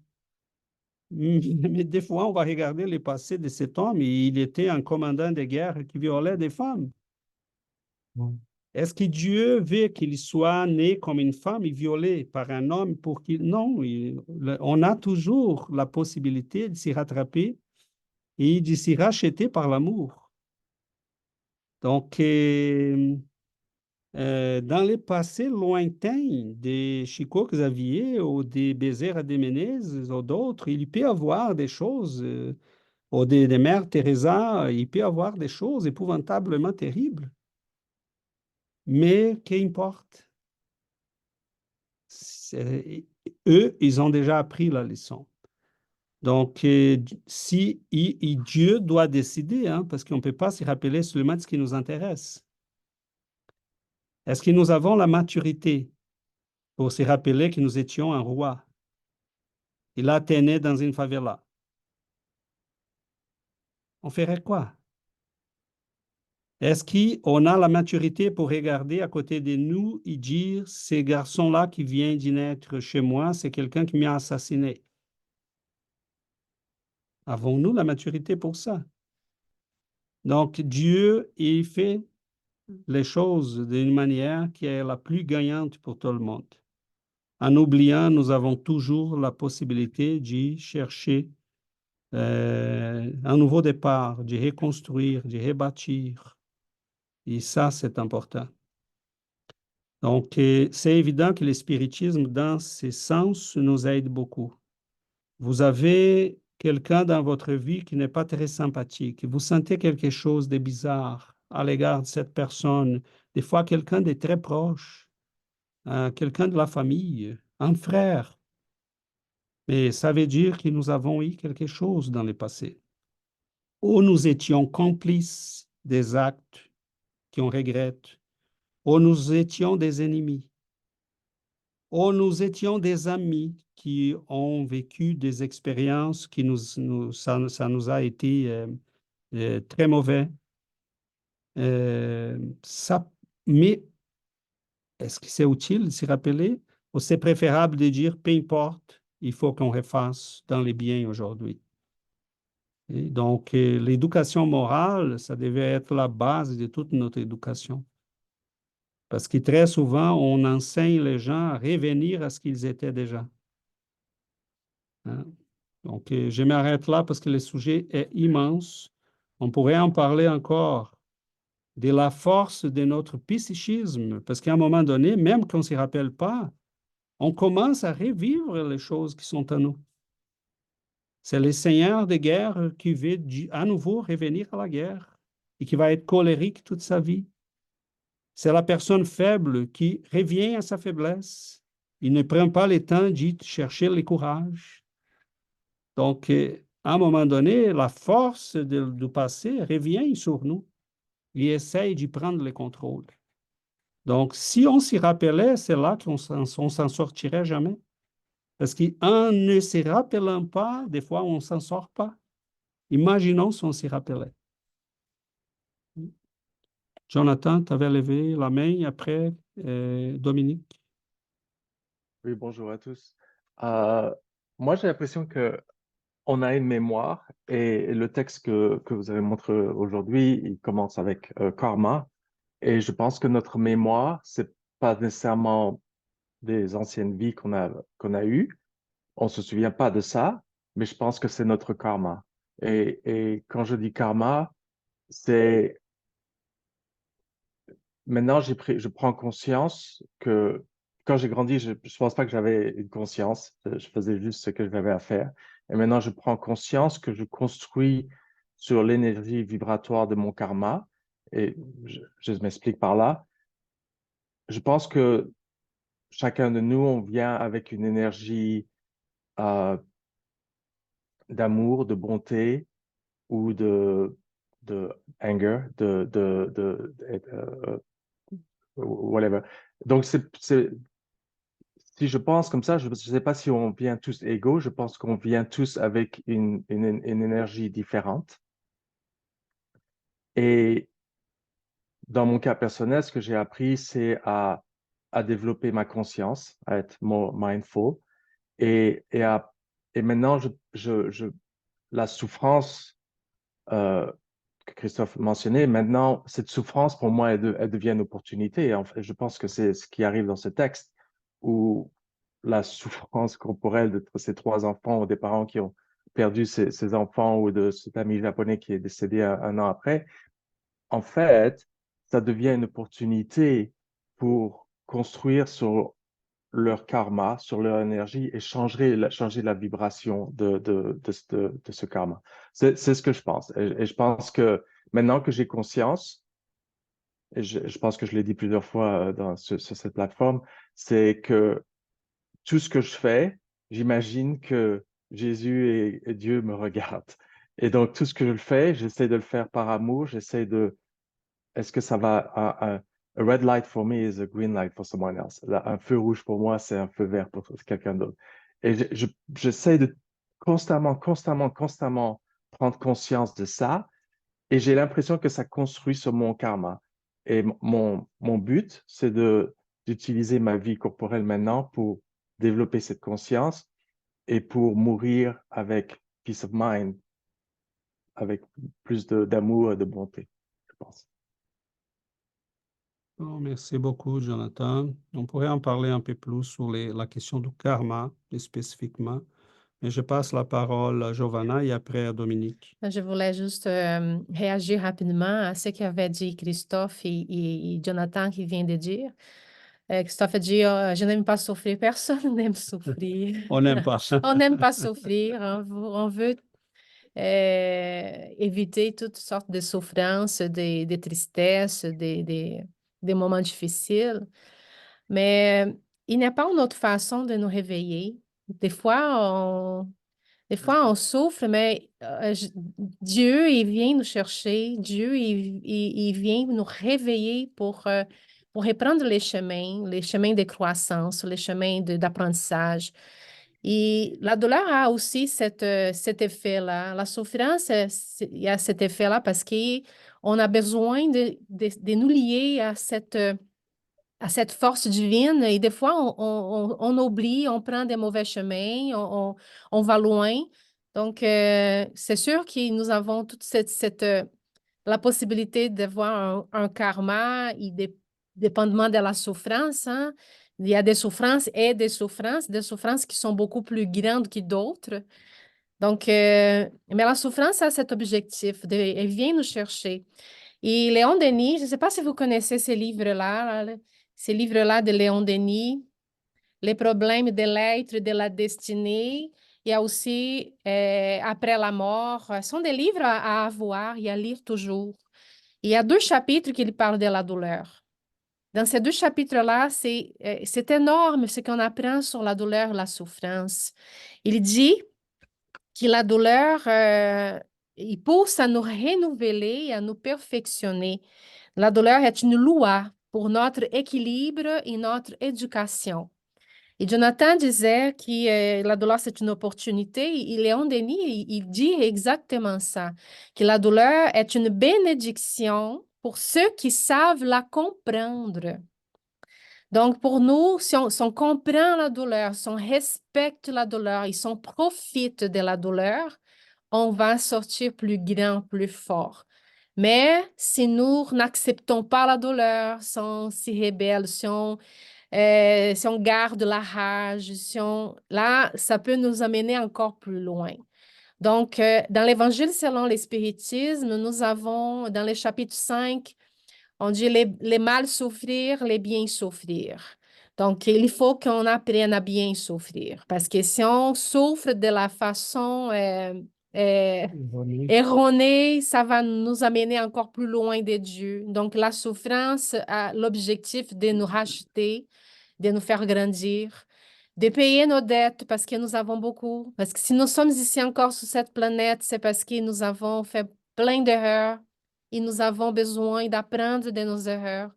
Mais des fois, on va regarder le passé de cet homme et il était un commandant de guerre qui violait des femmes. Mm. Est-ce que Dieu veut qu'il soit né comme une femme et violé par un homme pour qu'il... Non, on a toujours la possibilité de s'y rattraper et de s'y racheter par l'amour. Donc, dans les passés lointains des Chico Xavier ou des Bezerra de Menezes ou d'autres, il peut y avoir des choses, ou des mères Teresa, il peut y avoir des choses épouvantablement terribles. Mais qu'importe. Eux, ils ont déjà appris la leçon. Donc, si Dieu doit décider, hein, parce qu'on ne peut pas se rappeler seulement de ce qui nous intéresse. Est-ce que nous avons la maturité pour se rappeler que nous étions un roi? Il a été né dans une favela. On ferait quoi? Est-ce qu'on a la maturité pour regarder à côté de nous et dire, ce garçon-là qui vient d'y naître chez moi, c'est quelqu'un qui m'a assassiné? Avons-nous la maturité pour ça? Donc, Dieu, il fait les choses d'une manière qui est la plus gagnante pour tout le monde. En oubliant, nous avons toujours la possibilité d'y chercher un nouveau départ, de reconstruire, de rebâtir. Et ça, c'est important. Donc, c'est évident que le spiritisme, dans ce sens, nous aide beaucoup. Vous avez quelqu'un dans votre vie qui n'est pas très sympathique. Vous sentez quelque chose de bizarre à l'égard de cette personne. Des fois, quelqu'un de très proche, quelqu'un de la famille, un frère. Mais ça veut dire que nous avons eu quelque chose dans le passé. Ou nous étions complices des actes qu'on regrette, ou nous étions des ennemis, ou nous étions des amis qui ont vécu des expériences qui ça nous a été très mauvais. Ça, mais est-ce que c'est utile de se rappeler ou c'est préférable de dire, peu importe, il faut qu'on refasse dans les biens aujourd'hui? Et donc, l'éducation morale, ça devait être la base de toute notre éducation. Parce que très souvent, on enseigne les gens à revenir à ce qu'ils étaient déjà. Hein? Donc, je m'arrête là parce que le sujet est immense. On pourrait en parler encore de la force de notre psychisme, parce qu'à un moment donné, même qu'on ne s'y rappelle pas, on commence à revivre les choses qui sont en nous. C'est le seigneur de guerre qui veut à nouveau revenir à la guerre et qui va être colérique toute sa vie. C'est la personne faible qui revient à sa faiblesse. Il ne prend pas le temps d'y chercher le courage. Donc, à un moment donné, la force du passé revient sur nous. Il essaye d'y prendre le contrôle. Donc, si on s'y rappelait, c'est là qu'on s'en sortirait jamais. Parce qu'en ne s'y rappelant pas, des fois, on ne s'en sort pas. Imaginons si on s'y rappelait. Jonathan, tu avais levé la main après Dominique. Oui, bonjour à tous. Moi, j'ai l'impression que on a une mémoire et le texte que vous avez montré aujourd'hui, il commence avec karma. Et je pense que notre mémoire, c'est pas nécessairement des anciennes vies qu'on a eues. On se souvient pas de ça, mais je pense que c'est notre karma. Et quand je dis karma, c'est maintenant je prends conscience que quand j'ai grandi, je pense pas que j'avais une conscience. Je faisais juste ce que j'avais à faire. Et maintenant, je prends conscience que je construis sur l'énergie vibratoire de mon karma. Et je m'explique par là. Je pense que chacun de nous, on vient avec une énergie d'amour, de bonté ou de anger, whatever. Donc, si je pense comme ça, je ne sais pas si on vient tous égaux, je pense qu'on vient tous avec une énergie différente. Et dans mon cas personnel, ce que j'ai appris, c'est à développer ma conscience, à être more mindful. Et maintenant, la souffrance que Christophe mentionnait, maintenant, cette souffrance, pour moi, elle devient une opportunité. Et en fait, je pense que c'est ce qui arrive dans ce texte, où la souffrance corporelle de ces trois enfants ou des parents qui ont perdu ces enfants ou de cet ami japonais qui est décédé un an après, en fait, ça devient une opportunité pour construire sur leur karma, sur leur énergie et changer la vibration de ce karma. C'est ce que je pense. Et je pense que maintenant que j'ai conscience, et je pense que je l'ai dit plusieurs fois sur cette plateforme, c'est que tout ce que je fais, j'imagine que Jésus et Dieu me regardent. Et donc, tout ce que je fais, j'essaie de le faire par amour, est-ce que ça va, a red light for me is a green light for someone else. Un feu rouge pour moi, c'est un feu vert pour quelqu'un d'autre. Et j'essaie de constamment prendre conscience de ça. Et j'ai l'impression que ça construit sur mon karma. Et mon but, c'est d'utiliser ma vie corporelle maintenant pour développer cette conscience et pour mourir avec peace of mind, avec plus d'amour et de bonté, je pense. Oh, merci beaucoup, Jonathan. On pourrait en parler un peu plus sur la question du karma, plus spécifiquement. Mais je passe la parole à Giovanna et après à Dominique. Je voulais juste réagir rapidement à ce qu'avait dit Christophe et Jonathan qui vient de dire. Christophe a dit, je n'aime pas souffrir, personne n'aime souffrir. On n'aime pas. On n'aime pas souffrir, on veut éviter toutes sortes de souffrances, de tristesse, des moments difficiles. Mais il n'y a pas une autre façon de nous réveiller. Des fois, on souffre, mais Dieu, il vient nous chercher. Dieu, il vient nous réveiller pour reprendre les chemins de croissance, les chemins d'apprentissage. Et la douleur a aussi cet effet-là. La souffrance, il y a cet effet-là parce qu'on a besoin de nous lier à cette force divine. Et des fois, on oublie, on prend des mauvais chemins, on va loin. Donc, c'est sûr que nous avons toute la possibilité d'avoir un karma, et dépendamment de la souffrance, hein. Il y a des souffrances qui sont beaucoup plus grandes que d'autres. Donc, mais la souffrance a cet objectif, elle vient nous chercher. Et Léon Denis, je ne sais pas si vous connaissez ces livres-là de Léon Denis, Les problèmes de l'être, de la destinée. Il y a aussi Après la mort. Ce sont des livres à avoir et à lire toujours. Il y a 2 chapitres qui parlent de la douleur. Dans ces 2 chapitres-là, c'est énorme ce qu'on apprend sur la douleur et la souffrance. Il dit que la douleur, il pousse à nous renouveler et à nous perfectionner. La douleur est une loi pour notre équilibre et notre éducation. Et Jonathan disait que la douleur, c'est une opportunité. Et Léon Denis, il dit exactement ça, que la douleur est une bénédiction pour ceux qui savent la comprendre. Donc, pour nous, si on comprend la douleur, si on respecte la douleur et si on profite de la douleur, on va sortir plus grand, plus fort. Mais si nous n'acceptons pas la douleur, si on se rebelle, si on garde la rage, là, ça peut nous amener encore plus loin. Donc, dans l'Évangile selon l'Espiritisme, nous avons, dans le chapitre 5, on dit les mal souffrir, les bien souffrir. Donc, il faut qu'on apprenne à bien souffrir. Parce que si on souffre de la façon erronée, ça va nous amener encore plus loin de Dieu. Donc, la souffrance a l'objectif de nous racheter de nous faire grandir, de payer nos dettes parce que nous avons beaucoup. Parce que si nous sommes ici encore sur cette planète, c'est parce que nous avons fait plein d'erreurs et nous avons besoin d'apprendre de nos erreurs.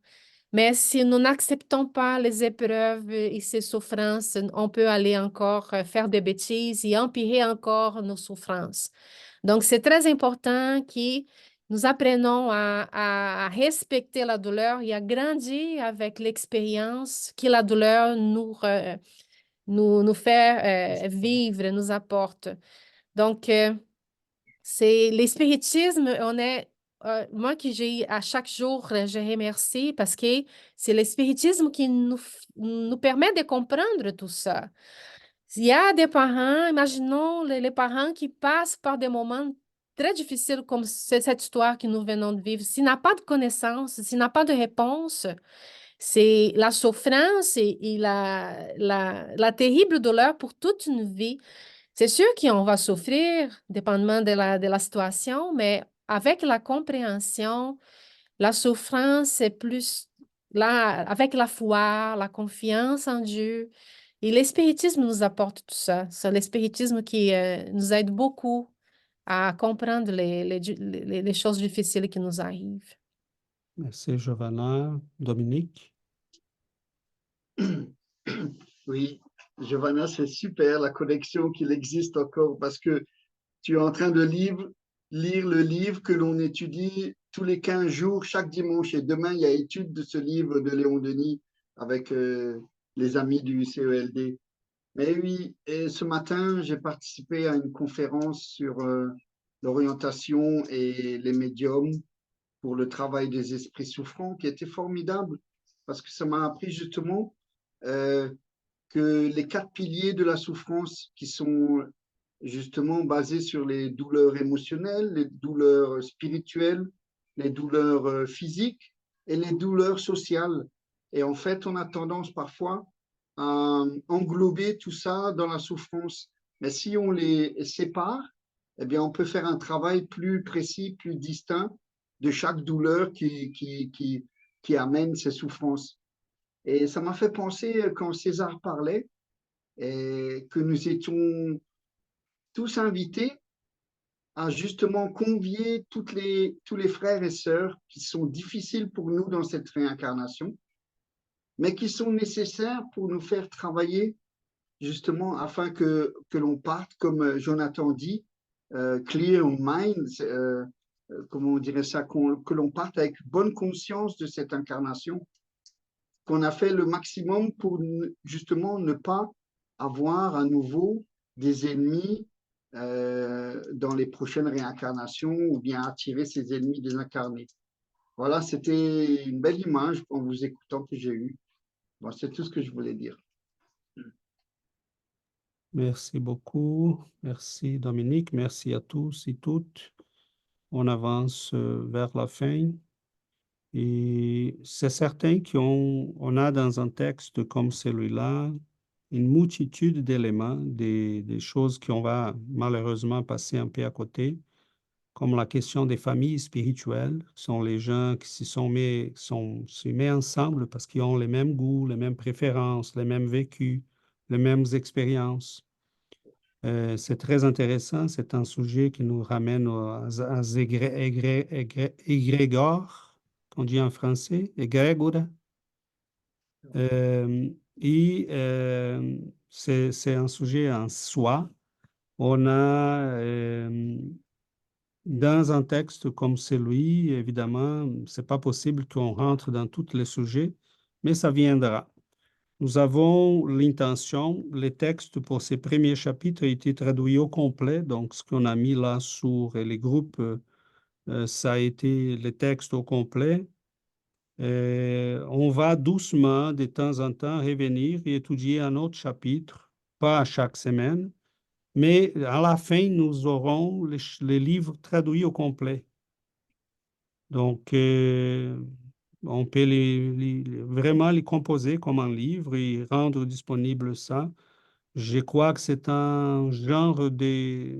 Mais si nous n'acceptons pas les épreuves et ces souffrances, on peut aller encore faire des bêtises et empirer encore nos souffrances. Donc, c'est très important que nous apprenons à respecter la douleur et à grandir avec l'expérience que la douleur nous fait vivre, nous apporte. Donc, c'est l'espiritisme, moi qui j'ai à chaque jour, je remercie parce que c'est l'espiritisme qui nous permet de comprendre tout ça. Il y a des parents, imaginons les parents qui passent par des moments très difficiles comme cette histoire que nous venons de vivre. S'il n'a pas de connaissances, s'il n'a pas de réponse, c'est la souffrance et la terrible douleur pour toute une vie. C'est sûr qu'on va souffrir, dépendamment de la situation, mais avec la compréhension, la souffrance, c'est plus là, avec la foi, la confiance en Dieu. Et l'espiritisme nous apporte tout ça. C'est l'espiritisme qui nous aide beaucoup à comprendre les choses difficiles qui nous arrivent. Merci, Giovanna. Dominique? Oui, Giovanna, c'est super la connexion qu'il existe encore parce que tu es en train de lire le livre que l'on étudie tous les 15 jours, chaque dimanche. Et demain, il y a étude de ce livre de Léon Denis avec les amis du CELD. Mais oui, et ce matin, j'ai participé à une conférence sur l'orientation et les médiums pour le travail des esprits souffrants qui était formidable parce que ça m'a appris justement euh, que les 4 piliers de la souffrance qui sont justement basés sur les douleurs émotionnelles, les douleurs spirituelles, les douleurs physiques et les douleurs sociales. Et en fait, on a tendance parfois à englober tout ça dans la souffrance. Mais si on les sépare, eh bien, on peut faire un travail plus précis, plus distinct de chaque douleur qui amène ces souffrances. Et ça m'a fait penser quand César parlait et que nous étions tous invités à justement convier tous les frères et sœurs qui sont difficiles pour nous dans cette réincarnation, mais qui sont nécessaires pour nous faire travailler justement afin que l'on parte, comme Jonathan dit, clear on mind, comment on dirait ça, que l'on parte avec bonne conscience de cette incarnation, qu'on a fait le maximum pour justement ne pas avoir à nouveau des ennemis dans les prochaines réincarnations ou bien attirer ces ennemis désincarnés. Voilà, c'était une belle image en vous écoutant que j'ai eue. Bon, c'est tout ce que je voulais dire. Merci beaucoup. Merci, Dominique. Merci à tous et toutes. On avance vers la fin. Et c'est certain on a dans un texte comme celui-là une multitude d'éléments, des choses qu'on va malheureusement passer un peu à côté, comme la question des familles spirituelles, qui sont les gens qui se mettent ensemble parce qu'ils ont les mêmes goûts, les mêmes préférences, les mêmes vécus, les mêmes expériences. C'est très intéressant, c'est un sujet qui nous ramène à égrégore, qu'on dit en français, égrégore. C'est un sujet en soi. On a, dans un texte comme celui, évidemment, c'est pas possible qu'on rentre dans tous les sujets, mais ça viendra. Nous avons l'intention, les textes pour ces premiers chapitres ont été traduits au complet, donc ce qu'on a mis là sur les groupes, ça a été les textes au complet. On va doucement, de temps en temps, revenir et étudier un autre chapitre, pas à chaque semaine, mais à la fin, nous aurons les livres traduits au complet. Donc, on peut vraiment les composer comme un livre et rendre disponible ça. Je crois que c'est un genre des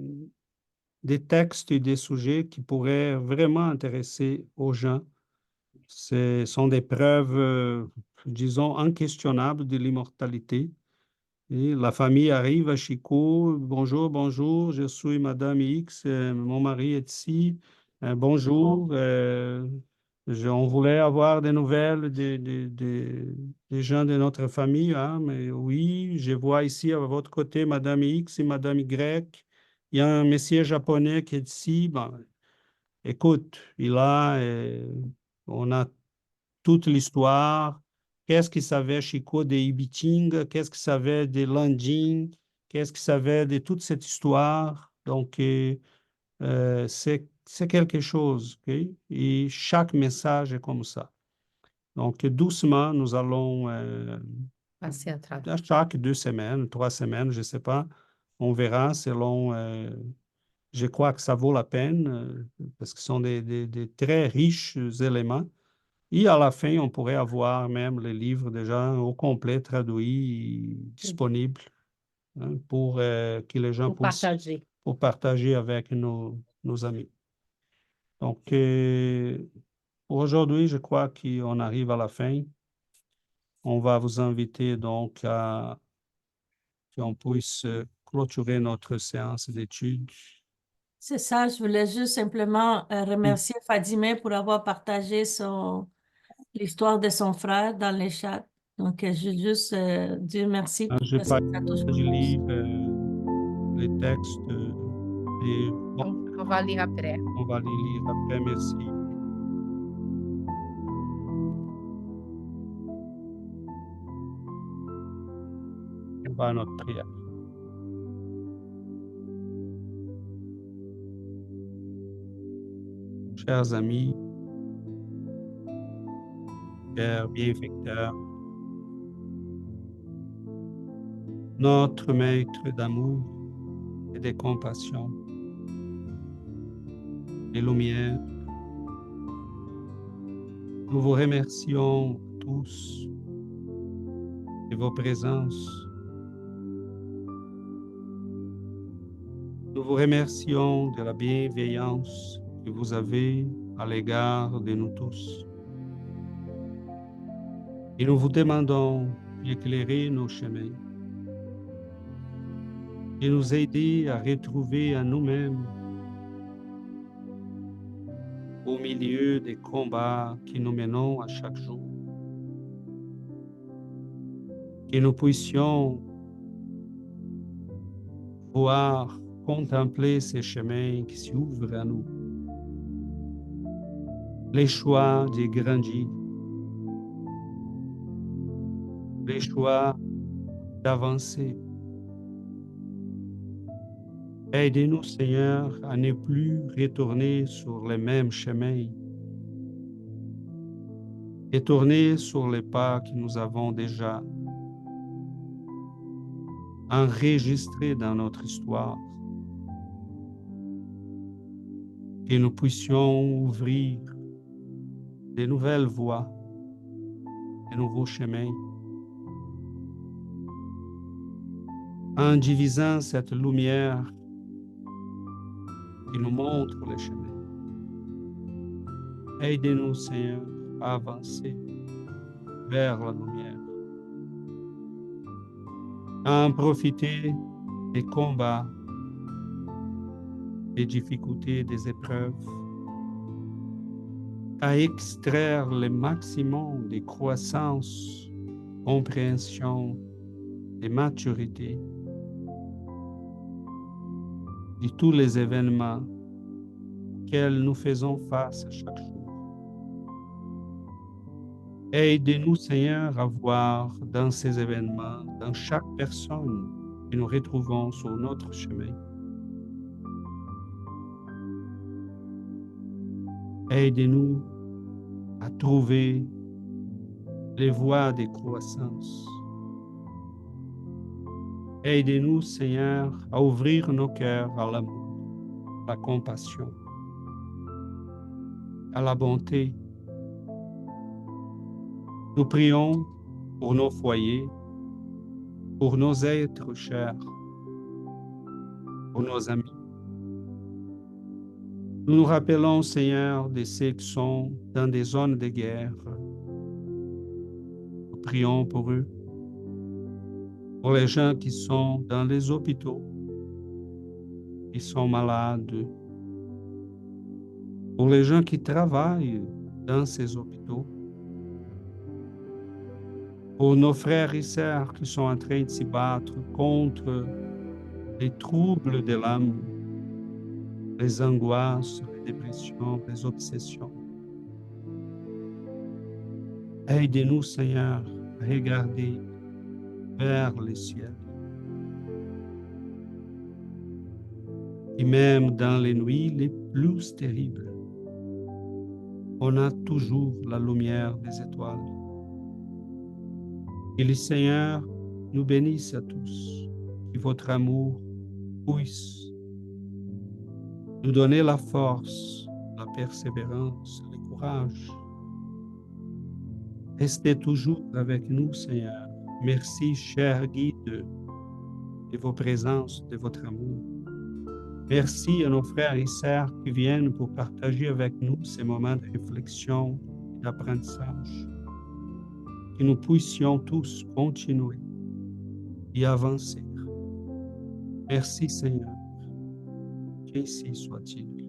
textes et des sujets qui pourraient vraiment intéresser aux gens. Ce sont des preuves disons, inquestionnable de l'immortalité. Et la famille arrive à Chico. Bonjour, bonjour, je suis Madame X, mon mari est ici. Bonjour, on voulait avoir des nouvelles des gens de notre famille, hein, mais oui, je vois ici à votre côté Madame X et Madame Y. Il y a un monsieur japonais qui est ici. Bon, écoute, on a toute l'histoire. Qu'est-ce qu'il savait Chico de Ibiting? Qu'est-ce qu'il savait de Landing? Qu'est-ce qu'il savait de toute cette histoire? Donc, c'est quelque chose, ok? Et chaque message est comme ça. Donc, doucement, nous allons, Passer à travers. à chaque 2 semaines, 3 semaines, je ne sais pas, on verra selon, je crois que ça vaut la peine, parce que ce sont des très riches éléments. Et à la fin, on pourrait avoir même les livres déjà au complet, traduits, et disponibles, hein, pour que les gens Pour puissent partager. pour partager avec nos amis. Donc, pour aujourd'hui, je crois qu'on arrive à la fin. On va vous inviter donc à qu'on puisse clôturer notre séance d'études. C'est ça, je voulais juste simplement remercier Fadime pour avoir partagé l'histoire de son frère dans les chats. Donc, je veux juste dire merci Je parce que ça touche partage lire les textes et bon, On va lire après. on va les lire après. Merci. On va à notre prière. Chers amis, chers bienfaiteurs, notre maître d'amour et de compassion, les lumières, nous vous remercions tous de vos présences. Nous vous remercions de la bienveillance que vous avez à l'égard de nous tous. Et nous vous demandons d'éclairer nos chemins, de nous aider à retrouver à nous-mêmes, au milieu des combats que nous menons à chaque jour, que nous puissions voir, contempler ces chemins qui s'ouvrent à nous, les choix de grandir, les choix d'avancer. Aidez-nous, Seigneur, à ne plus retourner sur les mêmes chemins et tourner sur les pas que nous avons déjà enregistrés dans notre histoire, que nous puissions ouvrir de nouvelles voies, de nouveaux chemins, en divisant cette lumière qui nous montre les chemins. Aidez-nous, Seigneur, à avancer vers la lumière, à en profiter des combats, des difficultés, des épreuves, à extraire le maximum de croissance, compréhension, de maturité de tous les événements auxquels nous faisons face à chaque jour. Aidez-nous, Seigneur, à voir dans ces événements, dans chaque personne que nous retrouvons sur notre chemin, aidez-nous à trouver les voies de croissance. Aidez-nous, Seigneur, à ouvrir nos cœurs à l'amour, à la compassion, à la bonté. Nous prions pour nos foyers, pour nos êtres chers, pour nos amis. Nous nous rappelons, Seigneur, de ceux qui sont dans des zones de guerre. Nous prions pour eux. Pour les gens qui sont dans les hôpitaux, qui sont malades. Pour les gens qui travaillent dans ces hôpitaux. Pour nos frères et sœurs qui sont en train de se battre contre les troubles de l'âme, les angoisses, les dépressions, les obsessions. Aide-nous, Seigneur, à regarder vers le ciel. Et même dans les nuits les plus terribles, on a toujours la lumière des étoiles. Que le Seigneur nous bénisse à tous, que votre amour puisse nous donner la force, la persévérance, le courage. Restez toujours avec nous, Seigneur. Merci, cher guide, de vos présences, de votre amour. Merci à nos frères et sœurs qui viennent pour partager avec nous ces moments de réflexion et d'apprentissage. Que nous puissions tous continuer et avancer. Merci, Seigneur. Qu'ainsi soit-il.